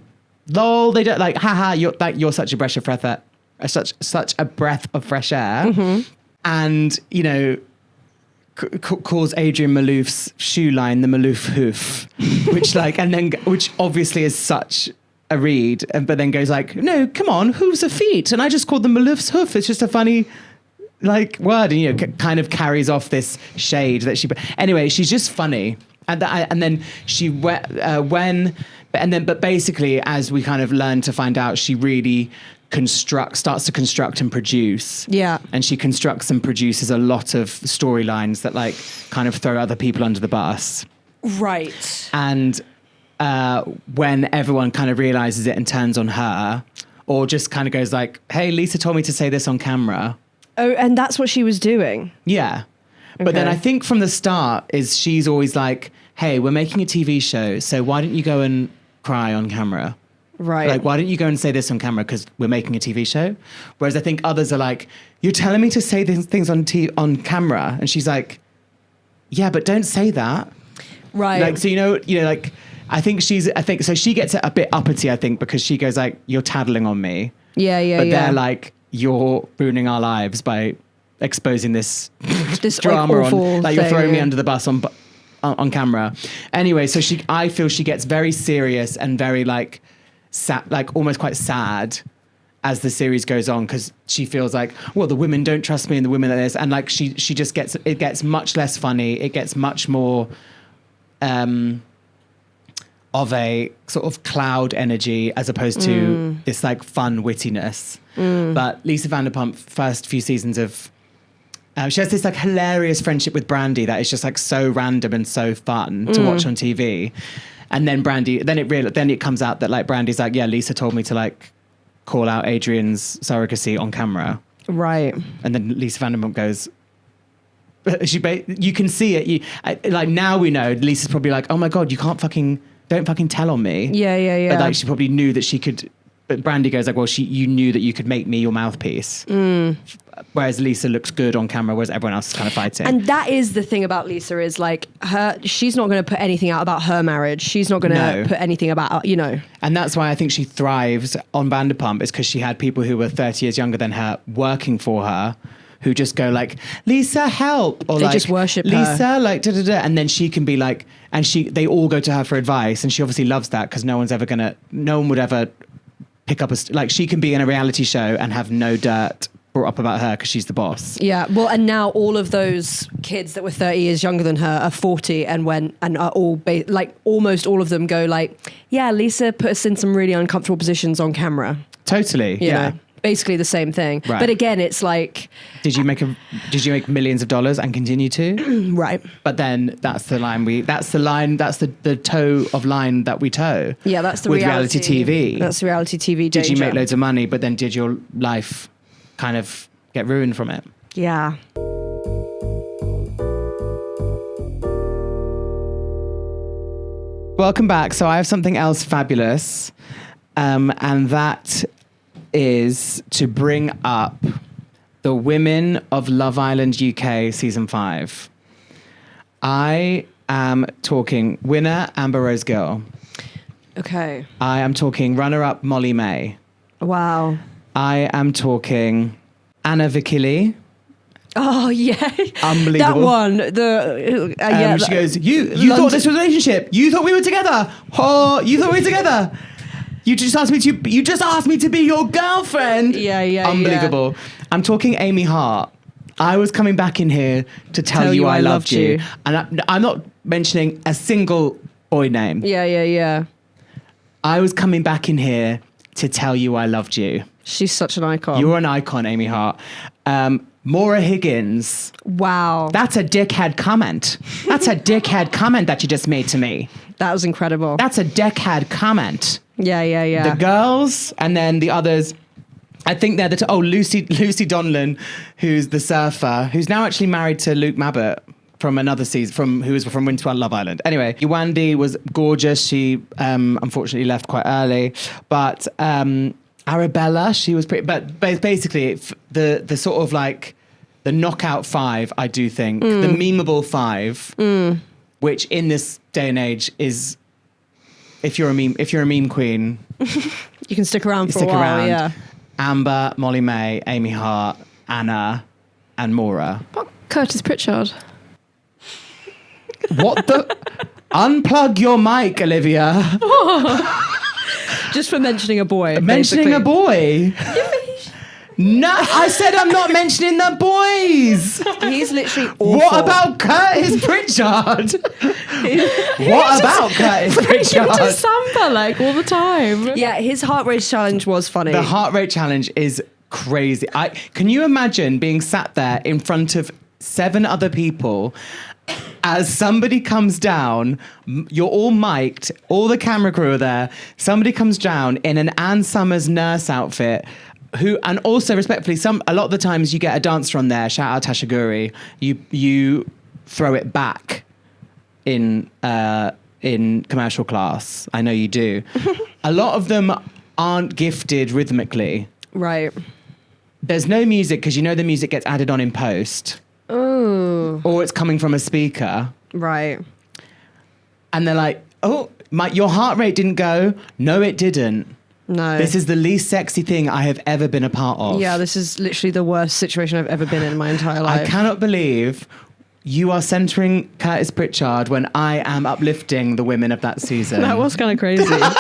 Speaker 1: lol, they don't, like, haha, you're such a breath of fresh air. Such a breath of fresh air.
Speaker 2: Mm-hmm.
Speaker 1: And, you know, calls Adrian Malouf's shoe line the Malouf hoof, which obviously is such a read, but then goes like, no, come on, hooves are feet. And I just called them Malouf's hoof. It's just a funny, like, word. And, you know, kind of carries off this shade that she, anyway, she's just funny. And then she, but basically, as we kind of learn to find out, she really starts to construct and produce.
Speaker 2: Yeah.
Speaker 1: And she constructs and produces a lot of storylines that like kind of throw other people under the bus.
Speaker 2: Right.
Speaker 1: And when everyone kind of realizes it and turns on her, or just kind of goes like, hey, Lisa told me to say this on camera.
Speaker 2: Oh, and that's what she was doing.
Speaker 1: Yeah. But then I think from the start is she's always like, hey, we're making a TV show, so why don't you go and cry on camera?
Speaker 2: Right.
Speaker 1: Like, why don't you go and say this on camera because we're making a TV show? Whereas I think others are like, you're telling me to say these things on camera. And she's like, yeah, but don't say that.
Speaker 2: Right.
Speaker 1: Like, so, you know, like, I think so she gets a bit uppity, I think, because she goes like, you're tattling on me.
Speaker 2: Yeah, yeah,
Speaker 1: But
Speaker 2: yeah.
Speaker 1: they're like, you're ruining our lives by exposing this
Speaker 2: drama
Speaker 1: like,
Speaker 2: awful
Speaker 1: on, like, you're
Speaker 2: thing,
Speaker 1: throwing me
Speaker 2: yeah.
Speaker 1: under the bus on camera. Anyway, so I feel she gets very serious and very like, like almost quite sad as the series goes on, because she feels like, well, the women don't trust me and the women are this, and like she just gets much less funny. It gets much more of a sort of cloud energy as opposed to this like fun wittiness. But Lisa Vanderpump, first few seasons of she has this like hilarious friendship with Brandy that is just like so random and so fun to watch on TV. And then then it comes out that like Brandy's like, yeah, Lisa told me to like call out Adrian's surrogacy on camera.
Speaker 2: Right.
Speaker 1: And then Lisa Vanderpump goes, you can see it. Like now we know Lisa's probably like, oh my God, don't fucking tell on me.
Speaker 2: Yeah, yeah, yeah.
Speaker 1: But like she probably knew that she could, but Brandy goes like, well, you knew that you could make me your mouthpiece. Whereas Lisa looks good on camera, whereas everyone else is kind of fighting.
Speaker 2: And that is the thing about Lisa is like she's not going to put anything out about her marriage. She's not going to put anything about, you know.
Speaker 1: And that's why I think she thrives on Vanderpump, is because she had people who were 30 years younger than her working for her, who just go like, Lisa, help. Or
Speaker 2: they
Speaker 1: like,
Speaker 2: just worship
Speaker 1: Lisa,
Speaker 2: her.
Speaker 1: like, da-da-da. And then she can be like, they all go to her for advice. And she obviously loves that because no one would ever pick up like she can be in a reality show and have no dirt brought up about her because she's the boss.
Speaker 2: Yeah, well, and now all of those kids that were 30 years younger than her are 40 and are all like almost all of them go like, yeah, Lisa put us in some really uncomfortable positions on camera.
Speaker 1: Totally,
Speaker 2: You
Speaker 1: yeah.
Speaker 2: know, basically the same thing.
Speaker 1: Right.
Speaker 2: But again, it's like,
Speaker 1: Did you make millions of dollars and continue to?
Speaker 2: right.
Speaker 1: But then that's the toe of line that we toe.
Speaker 2: Yeah, that's the
Speaker 1: with reality TV.
Speaker 2: That's the reality TV danger.
Speaker 1: Did you make loads of money, but then did your life kind of get ruined from it?
Speaker 2: Yeah.
Speaker 1: Welcome back. So I have something else fabulous, and that is to bring up the women of Love Island UK season 5. I am talking winner Amber Rose Gill.
Speaker 2: Okay.
Speaker 1: I am talking runner-up Molly-Mae.
Speaker 2: Wow.
Speaker 1: I am talking Anna Vikili.
Speaker 2: Oh, yeah.
Speaker 1: Unbelievable.
Speaker 2: That one. Yeah.
Speaker 1: She goes, you thought this was a relationship. You thought we were together. Oh, you thought we were together. You just asked me to be your girlfriend.
Speaker 2: Yeah.
Speaker 1: Unbelievable.
Speaker 2: Yeah.
Speaker 1: I'm talking Amy Hart. I was coming back in here to tell you I loved you. And I'm not mentioning a single boy name.
Speaker 2: Yeah.
Speaker 1: I was coming back in here to tell you I loved you.
Speaker 2: She's such an icon.
Speaker 1: You're an icon, Amy Hart. Maura Higgins.
Speaker 2: Wow.
Speaker 1: That's a dickhead comment. That's a dickhead comment that you just made to me.
Speaker 2: That was incredible.
Speaker 1: That's a dickhead comment.
Speaker 2: Yeah.
Speaker 1: The girls and then the others, I think they're Lucy Donlan, who's the surfer, who's now actually married to Luke Mabbott from another season, who was from Winter Love Island. Anyway, Yewande was gorgeous. She unfortunately left quite early, but Arabella, she was pretty. But basically, the sort of like the knockout 5, I do think the memeable 5 which in this day and age is, if you're a meme queen,
Speaker 2: You can stick around for a while, yeah.
Speaker 1: Amber, Molly-Mae, Amy Hart, Anna, and Maura.
Speaker 4: What? Curtis Pritchard.
Speaker 1: What the? Unplug your mic, Olivia.
Speaker 2: Just for mentioning a boy.
Speaker 1: Mentioning a boy. No, I said I'm not mentioning the boys.
Speaker 2: He's literally awful.
Speaker 1: What about Curtis Pritchard? What about Curtis Pritchard?
Speaker 4: To Samba like all the time.
Speaker 2: Yeah, his heart rate challenge was funny.
Speaker 1: The heart rate challenge is crazy. Can you imagine being sat there in front of 7 other people as somebody comes down, you're all mic'd, all the camera crew are there, somebody comes down in an Ann Summers nurse outfit, and also respectfully, a lot of the times you get a dancer on there, shout out Tasha Guri, you throw it back in commercial class. I know you do. A lot of them aren't gifted rhythmically.
Speaker 2: Right.
Speaker 1: There's no music because the music gets added on in post.
Speaker 2: Oh.
Speaker 1: Or it's coming from a speaker.
Speaker 2: Right.
Speaker 1: And they're like, oh, your heart rate didn't go. No, it didn't.
Speaker 2: No.
Speaker 1: This is the least sexy thing I have ever been a part of.
Speaker 2: Yeah, this is literally the worst situation I've ever been in my entire life.
Speaker 1: I cannot believe you are centering Curtis Pritchard when I am uplifting the women of that season.
Speaker 2: That was kind of crazy.
Speaker 4: Had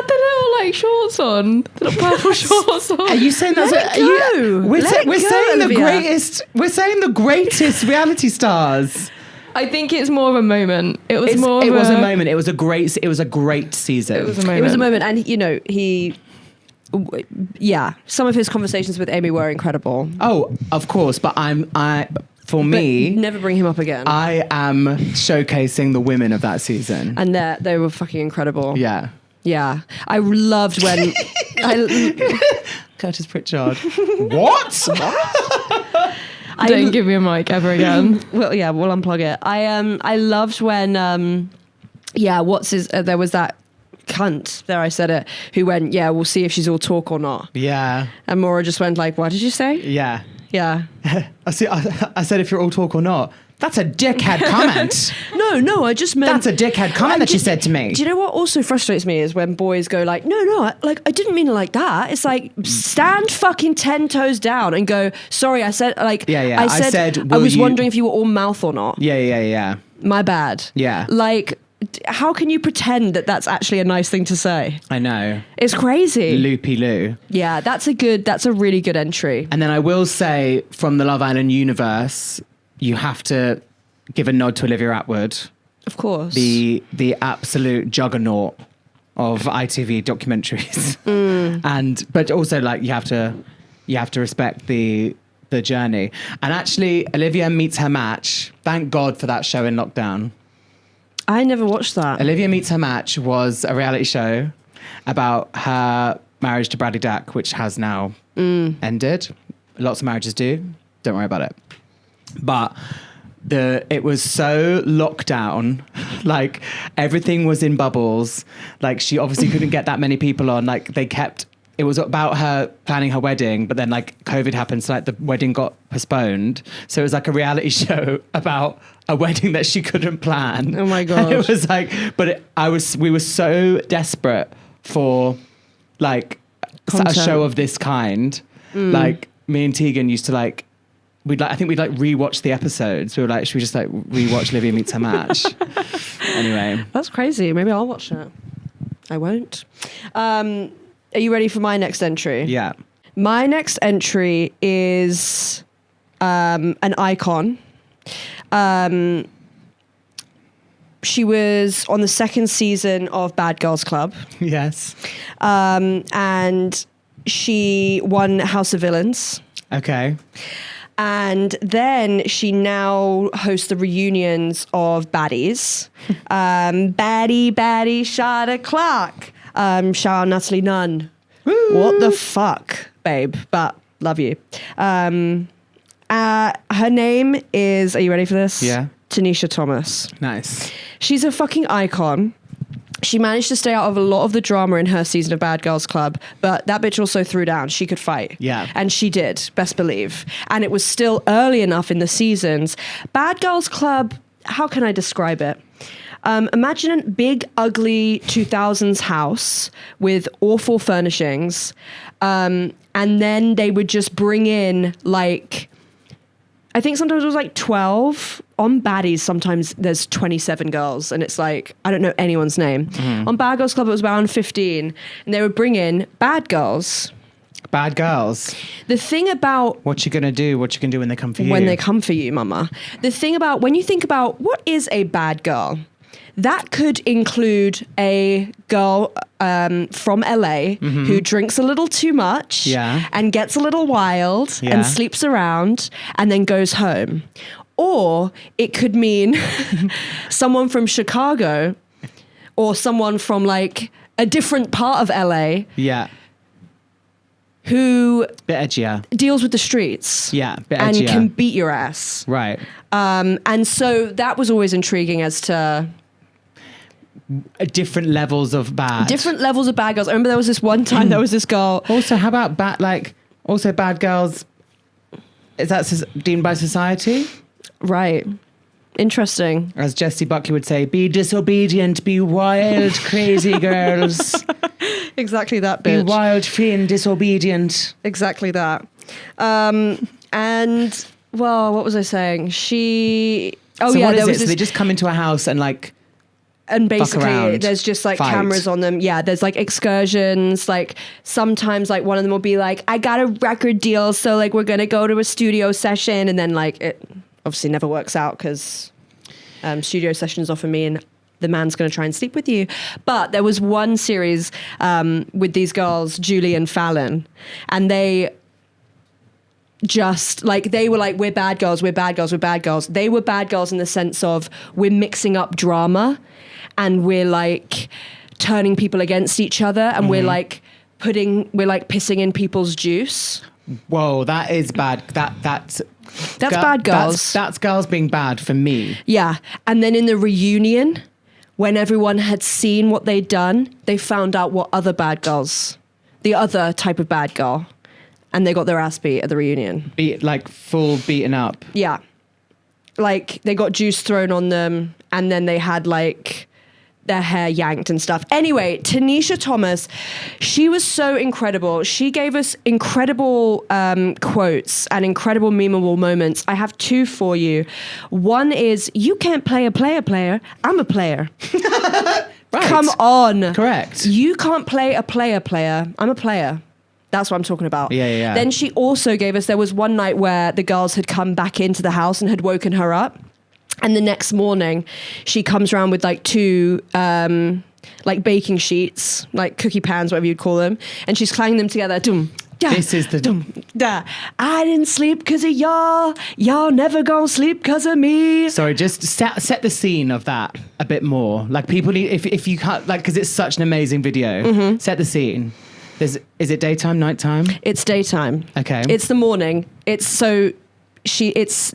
Speaker 4: the little shorts on, the little purple shorts on.
Speaker 1: Are you saying that's
Speaker 2: Let it go.
Speaker 1: We're saying
Speaker 2: Olivia.
Speaker 1: the greatest. We're saying the greatest reality stars.
Speaker 4: I think it's more of a moment. It was
Speaker 1: It was a moment. It was a great season.
Speaker 4: It was a moment.
Speaker 2: It was a moment, and some of his conversations with Amy were incredible.
Speaker 1: Oh, of course, but for
Speaker 2: But
Speaker 1: me,
Speaker 2: never bring him up again.
Speaker 1: I am showcasing the women of that season.
Speaker 2: And they were fucking incredible.
Speaker 1: Yeah.
Speaker 2: Yeah. I loved when
Speaker 1: Curtis Pritchard. What?
Speaker 4: Don't give me a mic ever again.
Speaker 2: Well, yeah, we'll unplug it. I loved when there was that cunt, there I said it, who went, yeah, we'll see if she's all talk or not.
Speaker 1: Yeah.
Speaker 2: And Maura just went like, what did you say?
Speaker 1: Yeah.
Speaker 2: Yeah.
Speaker 1: I said if you're all talk or not. That's a dickhead comment.
Speaker 2: No, I just meant...
Speaker 1: That's a dickhead comment that you said to me.
Speaker 2: Do you know what also frustrates me is when boys go like, no, I didn't mean it like that. It's like, stand fucking 10 toes down and go, sorry, I said, like...
Speaker 1: Yeah.
Speaker 2: I said I was wondering if you were all mouth or not.
Speaker 1: Yeah.
Speaker 2: My bad.
Speaker 1: Yeah.
Speaker 2: Like, how can you pretend that that's actually a nice thing to say?
Speaker 1: I know.
Speaker 2: It's crazy.
Speaker 1: Loopy Lou.
Speaker 2: Yeah, that's a really good entry.
Speaker 1: And then I will say, from the Love Island universe, you have to give a nod to Olivia Attwood.
Speaker 2: Of course.
Speaker 1: The absolute juggernaut of ITV documentaries. But also you have to respect the journey. And actually, Olivia Meets Her Match. Thank God for that show in lockdown.
Speaker 2: I never watched that.
Speaker 1: Olivia Meets Her Match was a reality show about her marriage to Bradley Dack, which has now ended. Lots of marriages do. Don't worry about it. But it was so locked down, like everything was in bubbles. Like she obviously couldn't get that many people on. Like it was about her planning her wedding, but then COVID happened, so the wedding got postponed. So it was like a reality show about a wedding that she couldn't plan.
Speaker 2: Oh my God.
Speaker 1: And it was we were so desperate for a show of this kind. Like me and Tegan used to we'd rewatch the episodes. We were like, should we just rewatch Olivia Meets Her Match? Anyway.
Speaker 2: That's crazy. Maybe I'll watch it. I won't. Are you ready for my next entry?
Speaker 1: Yeah.
Speaker 2: My next entry is an icon. She was on the 2nd season of Bad Girls Club.
Speaker 1: Yes.
Speaker 2: And she won House of Villains.
Speaker 1: Okay.
Speaker 2: And then she now hosts the reunions of Baddies. Baddie, shot o'clock. Shout out Natalie Nunn. Woo. What the fuck, babe? But love you. Her name is, are you ready for this?
Speaker 1: Yeah.
Speaker 2: Tanisha Thomas.
Speaker 1: Nice.
Speaker 2: She's a fucking icon. She managed to stay out of a lot of the drama in her season of Bad Girls Club, but that bitch also threw down. She could fight.
Speaker 1: Yeah.
Speaker 2: And she did, best believe. And it was still early enough in the seasons. Bad Girls Club how can I describe it? Imagine a big, ugly 2000s house with awful furnishings. And then they would just bring in like, I think sometimes it was like 12. On Baddies, sometimes there's 27 girls, and it's like, I don't know anyone's name. On Bad Girls Club, it was around 15, and they would bring in bad girls.
Speaker 1: Bad girls.
Speaker 2: The thing about...
Speaker 1: What you gonna do? What you can do when they come for you?
Speaker 2: When they come for you, mama. The thing about, when you think about what is a bad girl, that could include a girl from LA who drinks a little too much and gets a little wild and sleeps around and then goes home. Or it could mean someone from Chicago or someone from like a different part of LA.
Speaker 1: Yeah.
Speaker 2: Who
Speaker 1: bit edgier.
Speaker 2: Deals with the streets.
Speaker 1: Yeah, bit
Speaker 2: and
Speaker 1: edgier.
Speaker 2: can beat your ass.
Speaker 1: Right.
Speaker 2: And so that was always intriguing as to
Speaker 1: different levels of bad.
Speaker 2: Different levels of bad girls. I remember there was this one time there was this girl.
Speaker 1: Also, how about also bad girls? Is that deemed by society?
Speaker 2: Right. Interesting.
Speaker 1: As Jessie Buckley would say, be disobedient, be wild, crazy girls.
Speaker 2: Exactly that, bitch.
Speaker 1: Be wild, free and disobedient.
Speaker 2: Exactly that. And, well, what was I saying?
Speaker 1: So they just come into a house and like...
Speaker 2: And basically there's just like cameras on them. Yeah, there's like excursions. Like sometimes like one of them will be like, I got a record deal, so like we're going to go to a studio session. And then like it obviously never works out because studio sessions often mean the man's going to try and sleep with you. But there was one series with these girls, Julie and Fallon, and they just like, they were like, we're bad girls, we're bad girls, we're bad girls. They were bad girls in the sense of we're mixing up drama and we're like turning people against each other and we're like pissing in people's juice.
Speaker 1: Whoa, that is bad. That's
Speaker 2: bad girls.
Speaker 1: That's girls being bad for me.
Speaker 2: Yeah. And then in the reunion, when everyone had seen what they'd done, they found out what other bad girls, the other type of bad girl, and they got their ass beat at the reunion.
Speaker 1: Full beaten up.
Speaker 2: Yeah. Like they got juice thrown on them and then they had like their hair yanked and stuff. Anyway, Tanisha Thomas, she was so incredible. She gave us incredible quotes and incredible memeable moments. I have two for you. One is, you can't play a player. I'm a player.
Speaker 1: Right.
Speaker 2: Come on.
Speaker 1: Correct.
Speaker 2: You can't play a player. I'm a player. That's what I'm talking about.
Speaker 1: Yeah.
Speaker 2: Then she also gave us, there was one night where the girls had come back into the house and had woken her up. And the next morning, she comes around with like two like baking sheets, like cookie pans, whatever you'd call them. And she's clanging them together.
Speaker 1: This is the...
Speaker 2: I didn't sleep because of y'all. Y'all never gonna sleep because of me.
Speaker 1: Sorry, just set the scene of that a bit more. Like people need, if you can't, like, because it's such an amazing video, set the scene. Is it daytime, nighttime?
Speaker 2: It's daytime.
Speaker 1: Okay.
Speaker 2: It's the morning. It's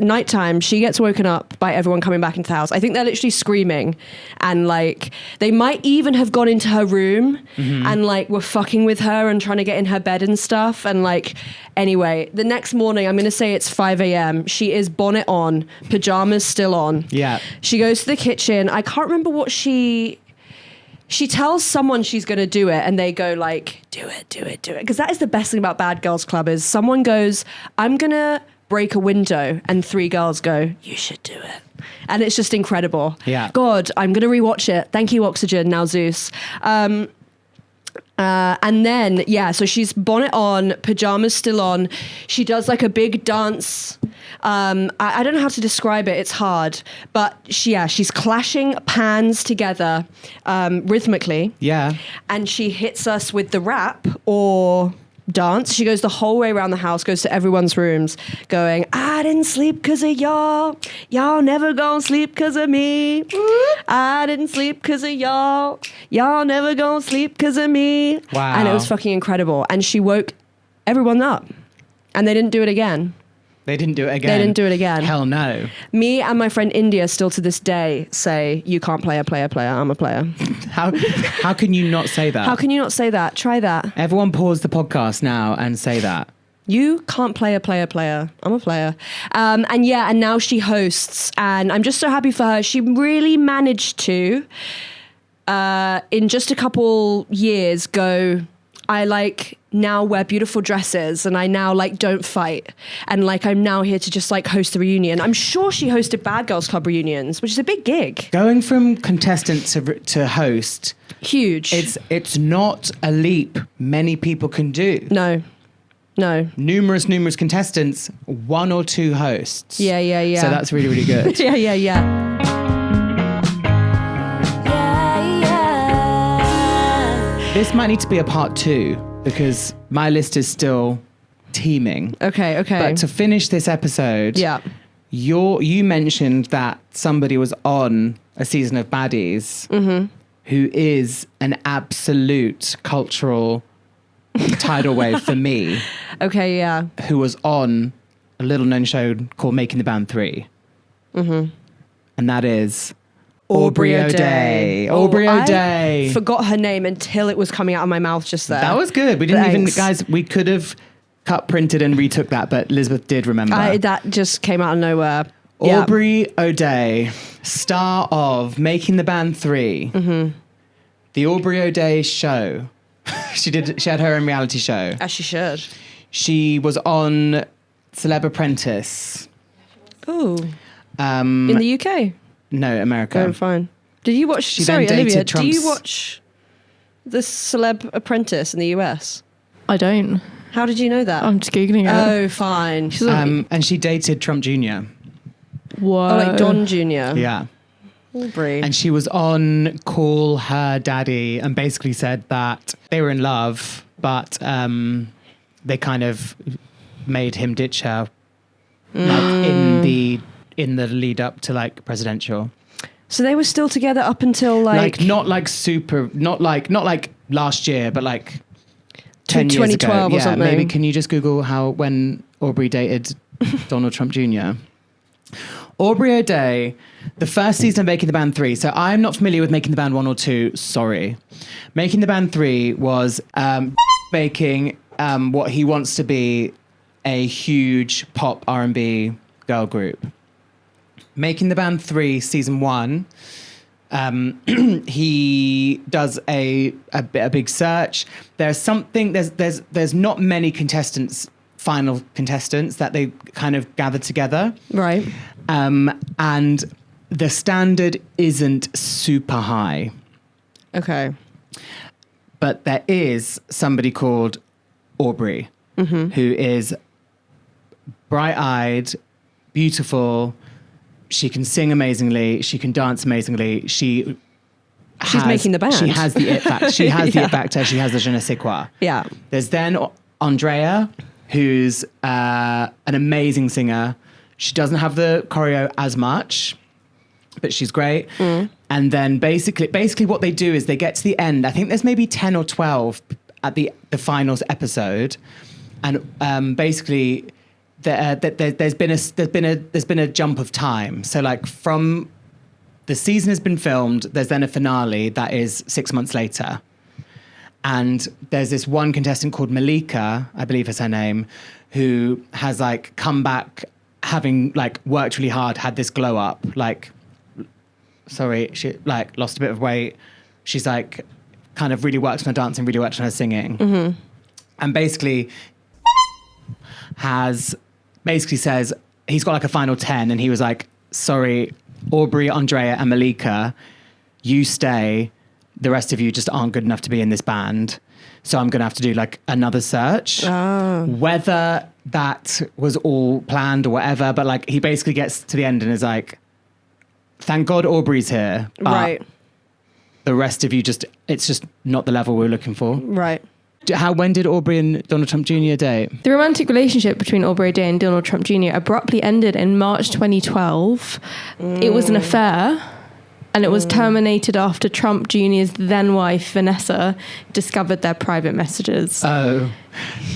Speaker 2: nighttime. She gets woken up by everyone coming back into the house. I think they're literally screaming, and like they might even have gone into her room and like were fucking with her and trying to get in her bed and stuff. And like, anyway, the next morning, I'm gonna say it's 5 a.m. She is bonnet on, pajamas still on.
Speaker 1: Yeah.
Speaker 2: She goes to the kitchen. I can't remember what she tells someone she's going to do it, and they go like, do it. Because that is the best thing about Bad Girls Club is someone goes, I'm going to break a window, and 3 girls go, you should do it. And it's just incredible.
Speaker 1: Yeah.
Speaker 2: God, I'm going to rewatch it. Thank you, Oxygen, now Zeus. And then, so she's bonnet on, pajamas still on. She does like a big dance. I don't know how to describe it. It's hard. But she's clashing pans together rhythmically. Yeah. And she hits us with the rap or dance. She goes the whole way around the house, goes to everyone's rooms going, I didn't sleep because of y'all. Y'all never gonna sleep because of me. I didn't sleep because of y'all. Y'all never gonna sleep because of me.
Speaker 1: Wow.
Speaker 2: And it was fucking incredible. And she woke everyone up. And they didn't do it again.
Speaker 1: They didn't do it again?
Speaker 2: They didn't do it again.
Speaker 1: Hell no.
Speaker 2: Me and my friend India still to this day say, you can't play a player. I'm a player.
Speaker 1: How can you not say that?
Speaker 2: How can you not say that? Try that.
Speaker 1: Everyone pause the podcast now and say that.
Speaker 2: You can't play a player. I'm a player. And now she hosts, and I'm just so happy for her. She really managed to, in just a couple years, go, I like now wear beautiful dresses, and I now like don't fight, and like I'm now here to just like host the reunion. I'm sure she hosted Bad Girls Club reunions, which is a big gig.
Speaker 1: Going from contestant to host,
Speaker 2: Huge.
Speaker 1: It's not a leap many people can do.
Speaker 2: No.
Speaker 1: Numerous contestants, 1 or 2 hosts.
Speaker 2: Yeah.
Speaker 1: So that's really, really good.
Speaker 2: yeah.
Speaker 3: Yeah, yeah.
Speaker 1: This might need to be a part 2 because my list is still teeming.
Speaker 2: Okay.
Speaker 1: But to finish this episode,
Speaker 2: Yeah.
Speaker 1: you mentioned that somebody was on a season of Baddies who is an absolute cultural tidal wave for me.
Speaker 2: Okay, yeah.
Speaker 1: Who was on a little-known show called Making the Band 3. And that is Aubrey O'Day. Aubrey O'Day.
Speaker 2: I forgot her name until it was coming out of my mouth just there.
Speaker 1: That was good. We didn't
Speaker 2: Thanks.
Speaker 1: guys, we could have cut, printed, and retook that, but Elizabeth did remember.
Speaker 2: That just came out of nowhere.
Speaker 1: Aubrey O'Day, star of Making the Band 3. The Aubrey O'Day show. She had her own reality show.
Speaker 2: As she should.
Speaker 1: She was on Celeb Apprentice.
Speaker 2: Ooh. In the UK?
Speaker 1: No, America.
Speaker 2: Oh, fine. Did you watch...
Speaker 1: She
Speaker 2: sorry,
Speaker 1: then dated
Speaker 2: Olivia,
Speaker 1: Trump's-
Speaker 2: do you watch the Celeb Apprentice in the US?
Speaker 4: I don't.
Speaker 2: How did you know that?
Speaker 4: I'm just Googling it.
Speaker 2: Oh, fine.
Speaker 4: She's like,
Speaker 1: And she dated Trump Jr.
Speaker 4: whoa.
Speaker 2: Oh, like Don Jr.
Speaker 1: Yeah.
Speaker 2: Aubrey.
Speaker 1: And she was on Call Her Daddy and basically said that they were in love, but they kind of made him ditch her like in the lead up to like presidential.
Speaker 2: So they were still together up until like
Speaker 1: not like last year, but like 10 years ago.
Speaker 2: 2012 or something.
Speaker 1: Maybe can you just Google when Aubrey dated Donald Trump Jr.? Aubrey O'Day, the first season of Making the Band 3. So I'm not familiar with Making the Band 1 or 2. Sorry. Making the Band 3 was making what he wants to be a huge pop R&B girl group. Making the Band 3 season 1, he does a big search. There's not many final contestants that they kind of gather together.
Speaker 2: Right.
Speaker 1: And the standard isn't super high.
Speaker 2: Okay.
Speaker 1: But there is somebody called Aubrey, who is bright-eyed, beautiful. She can sing amazingly. She can dance amazingly. She's
Speaker 2: making the band.
Speaker 1: She has the it factor. She has the it factor. She has the je ne sais quoi.
Speaker 2: Yeah.
Speaker 1: There's then Andrea, who's an amazing singer. She doesn't have the choreo as much, but she's great. And then basically what they do is they get to the end. I think there's maybe 10 or 12 at the finals episode. And basically there's been a jump of time. So like from the season has been filmed, there's then a finale that is 6 months later. And there's this one contestant called Malika, I believe is her name, who has like come back having like worked really hard, had this glow up, she like lost a bit of weight. She's like kind of really worked on her dancing, really worked on her singing. And basically says he's got like a final 10 and he was like, sorry, Aubrey, Andrea and Malika, you stay. The rest of you just aren't good enough to be in this band. So I'm going to have to do like another search. Whether that was all planned or whatever, but like he basically gets to the end and is like, thank God Aubrey's here. But
Speaker 2: Right.
Speaker 1: the rest of you it's just not the level we're looking for.
Speaker 2: Right.
Speaker 1: When did Aubrey and Donald Trump Jr. date?
Speaker 4: The romantic relationship between Aubrey O'Day and Donald Trump Jr. abruptly ended in March 2012. It was an affair, and it was terminated after Trump Jr.'s then wife, Vanessa, discovered their private messages.
Speaker 1: Oh.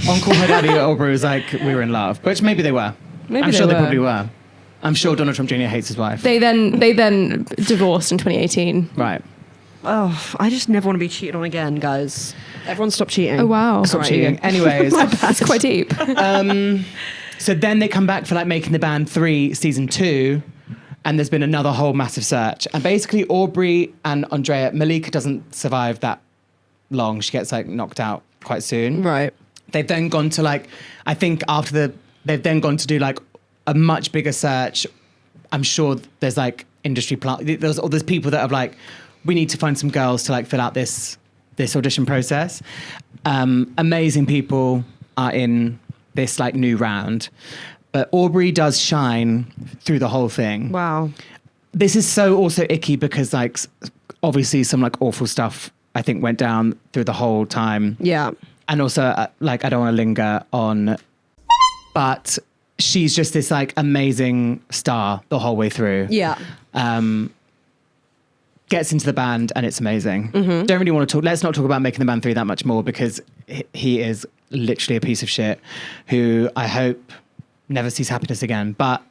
Speaker 1: On Call Her Daddy, Aubrey was like, we were in love. Which maybe they were. I'm sure they probably were. I'm sure Donald Trump Jr. hates his wife.
Speaker 4: They then divorced in 2018.
Speaker 1: Right.
Speaker 2: Oh, I just never want to be cheated on again, guys. Everyone stop cheating.
Speaker 4: Oh, wow.
Speaker 1: Stop
Speaker 2: Alright,
Speaker 1: cheating.
Speaker 2: yeah.
Speaker 1: Anyways,
Speaker 4: That's quite deep.
Speaker 1: so then they come back for like Making the Band 3 season 2, and there's been another whole massive search. And basically Aubrey and Andrea, Malika doesn't survive that long. She gets like knocked out quite soon.
Speaker 2: Right.
Speaker 1: They've then gone to like, I think they've then gone to do like a much bigger search. I'm sure there's like there's people that have like, we need to find some girls to like fill out this audition process. Amazing people are in this like new round, but Aubrey does shine through the whole thing.
Speaker 2: Wow.
Speaker 1: This is so also icky because like obviously some like awful stuff I think went down through the whole time.
Speaker 2: Yeah.
Speaker 1: And also like I don't want to linger on, but she's just this like amazing star the whole way through.
Speaker 2: Yeah.
Speaker 1: Gets into the band and it's amazing. Don't really want to talk. Let's not talk about Making the Band 3 that much more because he is literally a piece of shit who I hope never sees happiness again. But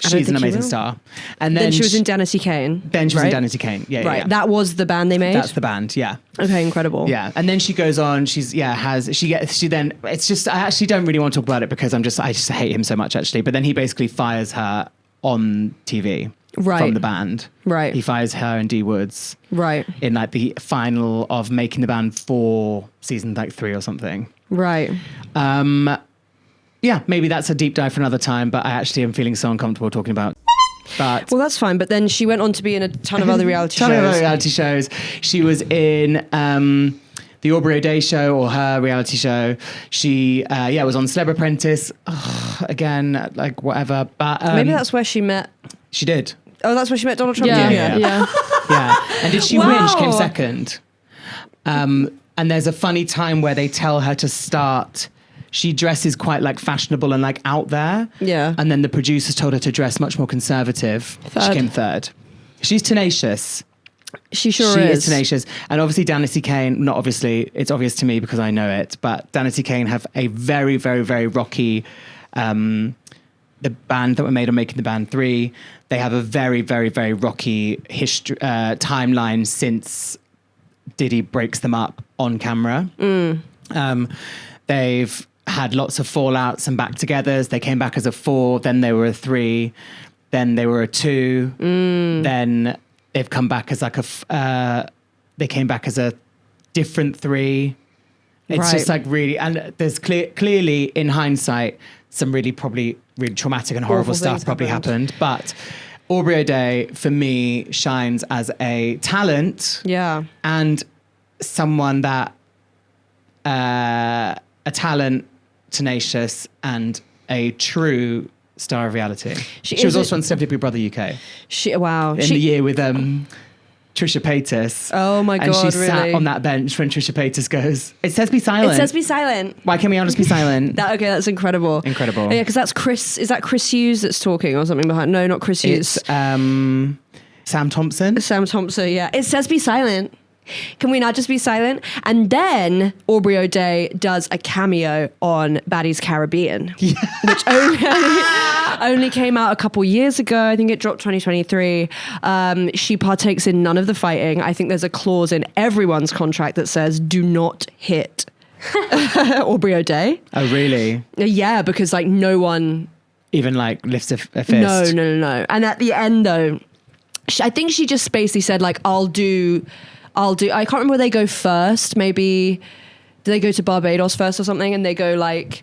Speaker 1: she's an amazing star. And
Speaker 2: Then she was in Danity Kane.
Speaker 1: Then she was
Speaker 2: right?
Speaker 1: in Danity Kane. Yeah,
Speaker 2: Right.
Speaker 1: yeah.
Speaker 2: That was the band they made?
Speaker 1: That's the band. Yeah.
Speaker 2: Okay, incredible.
Speaker 1: Yeah, and then she goes on. She then. It's just I actually don't really want to talk about it because I just hate him so much actually. But then he basically fires her on TV
Speaker 2: Right.
Speaker 1: from the band.
Speaker 2: Right.
Speaker 1: He fires her and Dee Woods.
Speaker 2: Right.
Speaker 1: In like the final of Making the Band 4 season like 3 or something.
Speaker 2: Right.
Speaker 1: Yeah, maybe that's a deep dive for another time. But I actually am feeling so uncomfortable talking about. But
Speaker 2: Well, that's fine. But then she went on to be in a ton of other reality
Speaker 1: ton of
Speaker 2: shows.
Speaker 1: other reality shows. She was in the Aubrey O'Day show or her reality show. She was on Celeb Apprentice. Ugh, again, like whatever. But
Speaker 2: Maybe that's where she met.
Speaker 1: she did.
Speaker 2: Oh, that's where she met Donald Trump
Speaker 4: Yeah,
Speaker 2: Jr.
Speaker 4: yeah.
Speaker 1: Yeah. And did she win? She came
Speaker 2: Wow.
Speaker 1: second. And there's a funny time where they tell her to start. She dresses quite like fashionable and like out there.
Speaker 2: Yeah.
Speaker 1: And then the producers told her to dress much more conservative. She
Speaker 4: Third.
Speaker 1: came third. She's tenacious.
Speaker 2: She sure
Speaker 1: She
Speaker 2: is.
Speaker 1: is tenacious. And obviously Danity Kane, not obviously, it's obvious to me because I know it, but Danity Kane have a very, very, very rocky, the band that were made on Making the Band 3, they have a very, very, very rocky history timeline since Diddy breaks them up on camera. They've had lots of fallouts and back togethers. They came back as a 4, then they were a 3, then they were a 2, then they've come back as like they came back as a different 3. It's
Speaker 2: Right.
Speaker 1: just like really, and there's clearly in hindsight, some probably really traumatic and horrible
Speaker 2: Awful
Speaker 1: stuff
Speaker 2: things
Speaker 1: probably happened. But Aubrey O'Day, for me, shines as a talent
Speaker 2: Yeah.
Speaker 1: and someone that, a talent, tenacious, and a true star of reality. She
Speaker 2: is
Speaker 1: was
Speaker 2: a-
Speaker 1: also on Celebrity Big Brother UK
Speaker 2: Wow.
Speaker 1: in the year with Trisha Paytas.
Speaker 2: Oh my
Speaker 1: And she
Speaker 2: God,
Speaker 1: sat
Speaker 2: really?
Speaker 1: on that bench when Trisha Paytas goes, "It says be silent."
Speaker 2: It says be silent.
Speaker 1: Why can't we all just be silent?
Speaker 2: That's incredible.
Speaker 1: Incredible.
Speaker 2: Yeah, because that's Chris. Is that Chris Hughes that's talking or something behind? No, not Chris Hughes.
Speaker 1: It's Sam Thompson.
Speaker 2: Sam Thompson, yeah. It says be silent. Can we not just be silent? And then Aubrey O'Day does a cameo on Baddies Caribbean, which only came out a couple years ago. I think it dropped 2023. She partakes in none of the fighting. I think there's a clause in everyone's contract that says do not hit Aubrey O'Day.
Speaker 1: Oh, really?
Speaker 2: Yeah, because like no one...
Speaker 1: Even like lifts a fist?
Speaker 2: No. And at the end though, I think she just basically said like, I'll do, I can't remember where they go first. Maybe do they go to Barbados first or something? And they go like,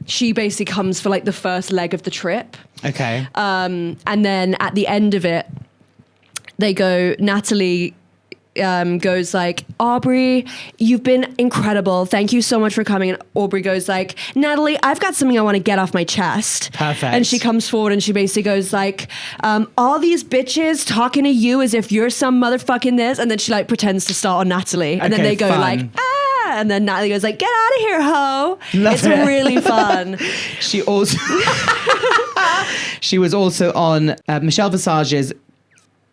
Speaker 2: she basically comes for like the first leg of the trip.
Speaker 1: Okay.
Speaker 2: And then at the end of it, they go, Natalie goes like, Aubrey, you've been incredible. Thank you so much for coming. And Aubrey goes like, Natalie, I've got something I want to get off my chest.
Speaker 1: Perfect.
Speaker 2: And she comes forward and she basically goes like, all these bitches talking to you as if you're some motherfucking this. And then she like pretends to start on Natalie. And then
Speaker 1: Okay,
Speaker 2: they go
Speaker 1: fun.
Speaker 2: like, ah. And then Natalie goes like, get out of here, ho.
Speaker 1: Love
Speaker 2: it's
Speaker 1: it.
Speaker 2: really fun.
Speaker 1: She also she was also on Michelle Visage's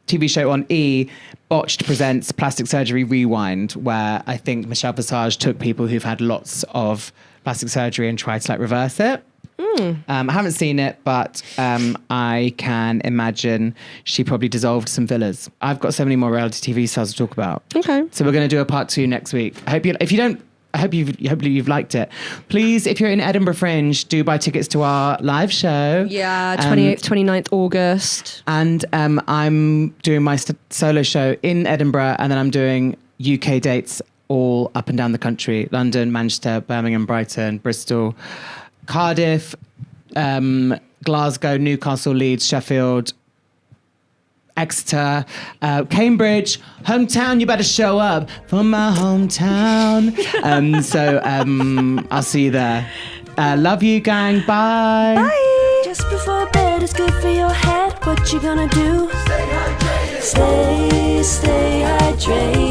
Speaker 1: TV show on E, Botched presents Plastic Surgery Rewind, where I think Michelle Visage took people who've had lots of plastic surgery and tried to like reverse it. I haven't seen it, but I can imagine she probably dissolved some villas. I've got so many more reality TV stars to talk about.
Speaker 2: Okay.
Speaker 1: So we're going to do a part 2 next week. Hopefully you've liked it. Please, if you're in Edinburgh Fringe, do buy tickets to our live show.
Speaker 2: Yeah, 28th, 29th August.
Speaker 1: And I'm doing my solo show in Edinburgh, and then I'm doing UK dates all up and down the country. London, Manchester, Birmingham, Brighton, Bristol, Cardiff, Glasgow, Newcastle, Leeds, Sheffield, Exeter, Cambridge, hometown, you better show up for my hometown. I'll see you there. Love you, gang. Bye.
Speaker 2: Bye.
Speaker 3: Just before bed is good for your head. What you gonna do? Stay hydrated. Stay hydrated.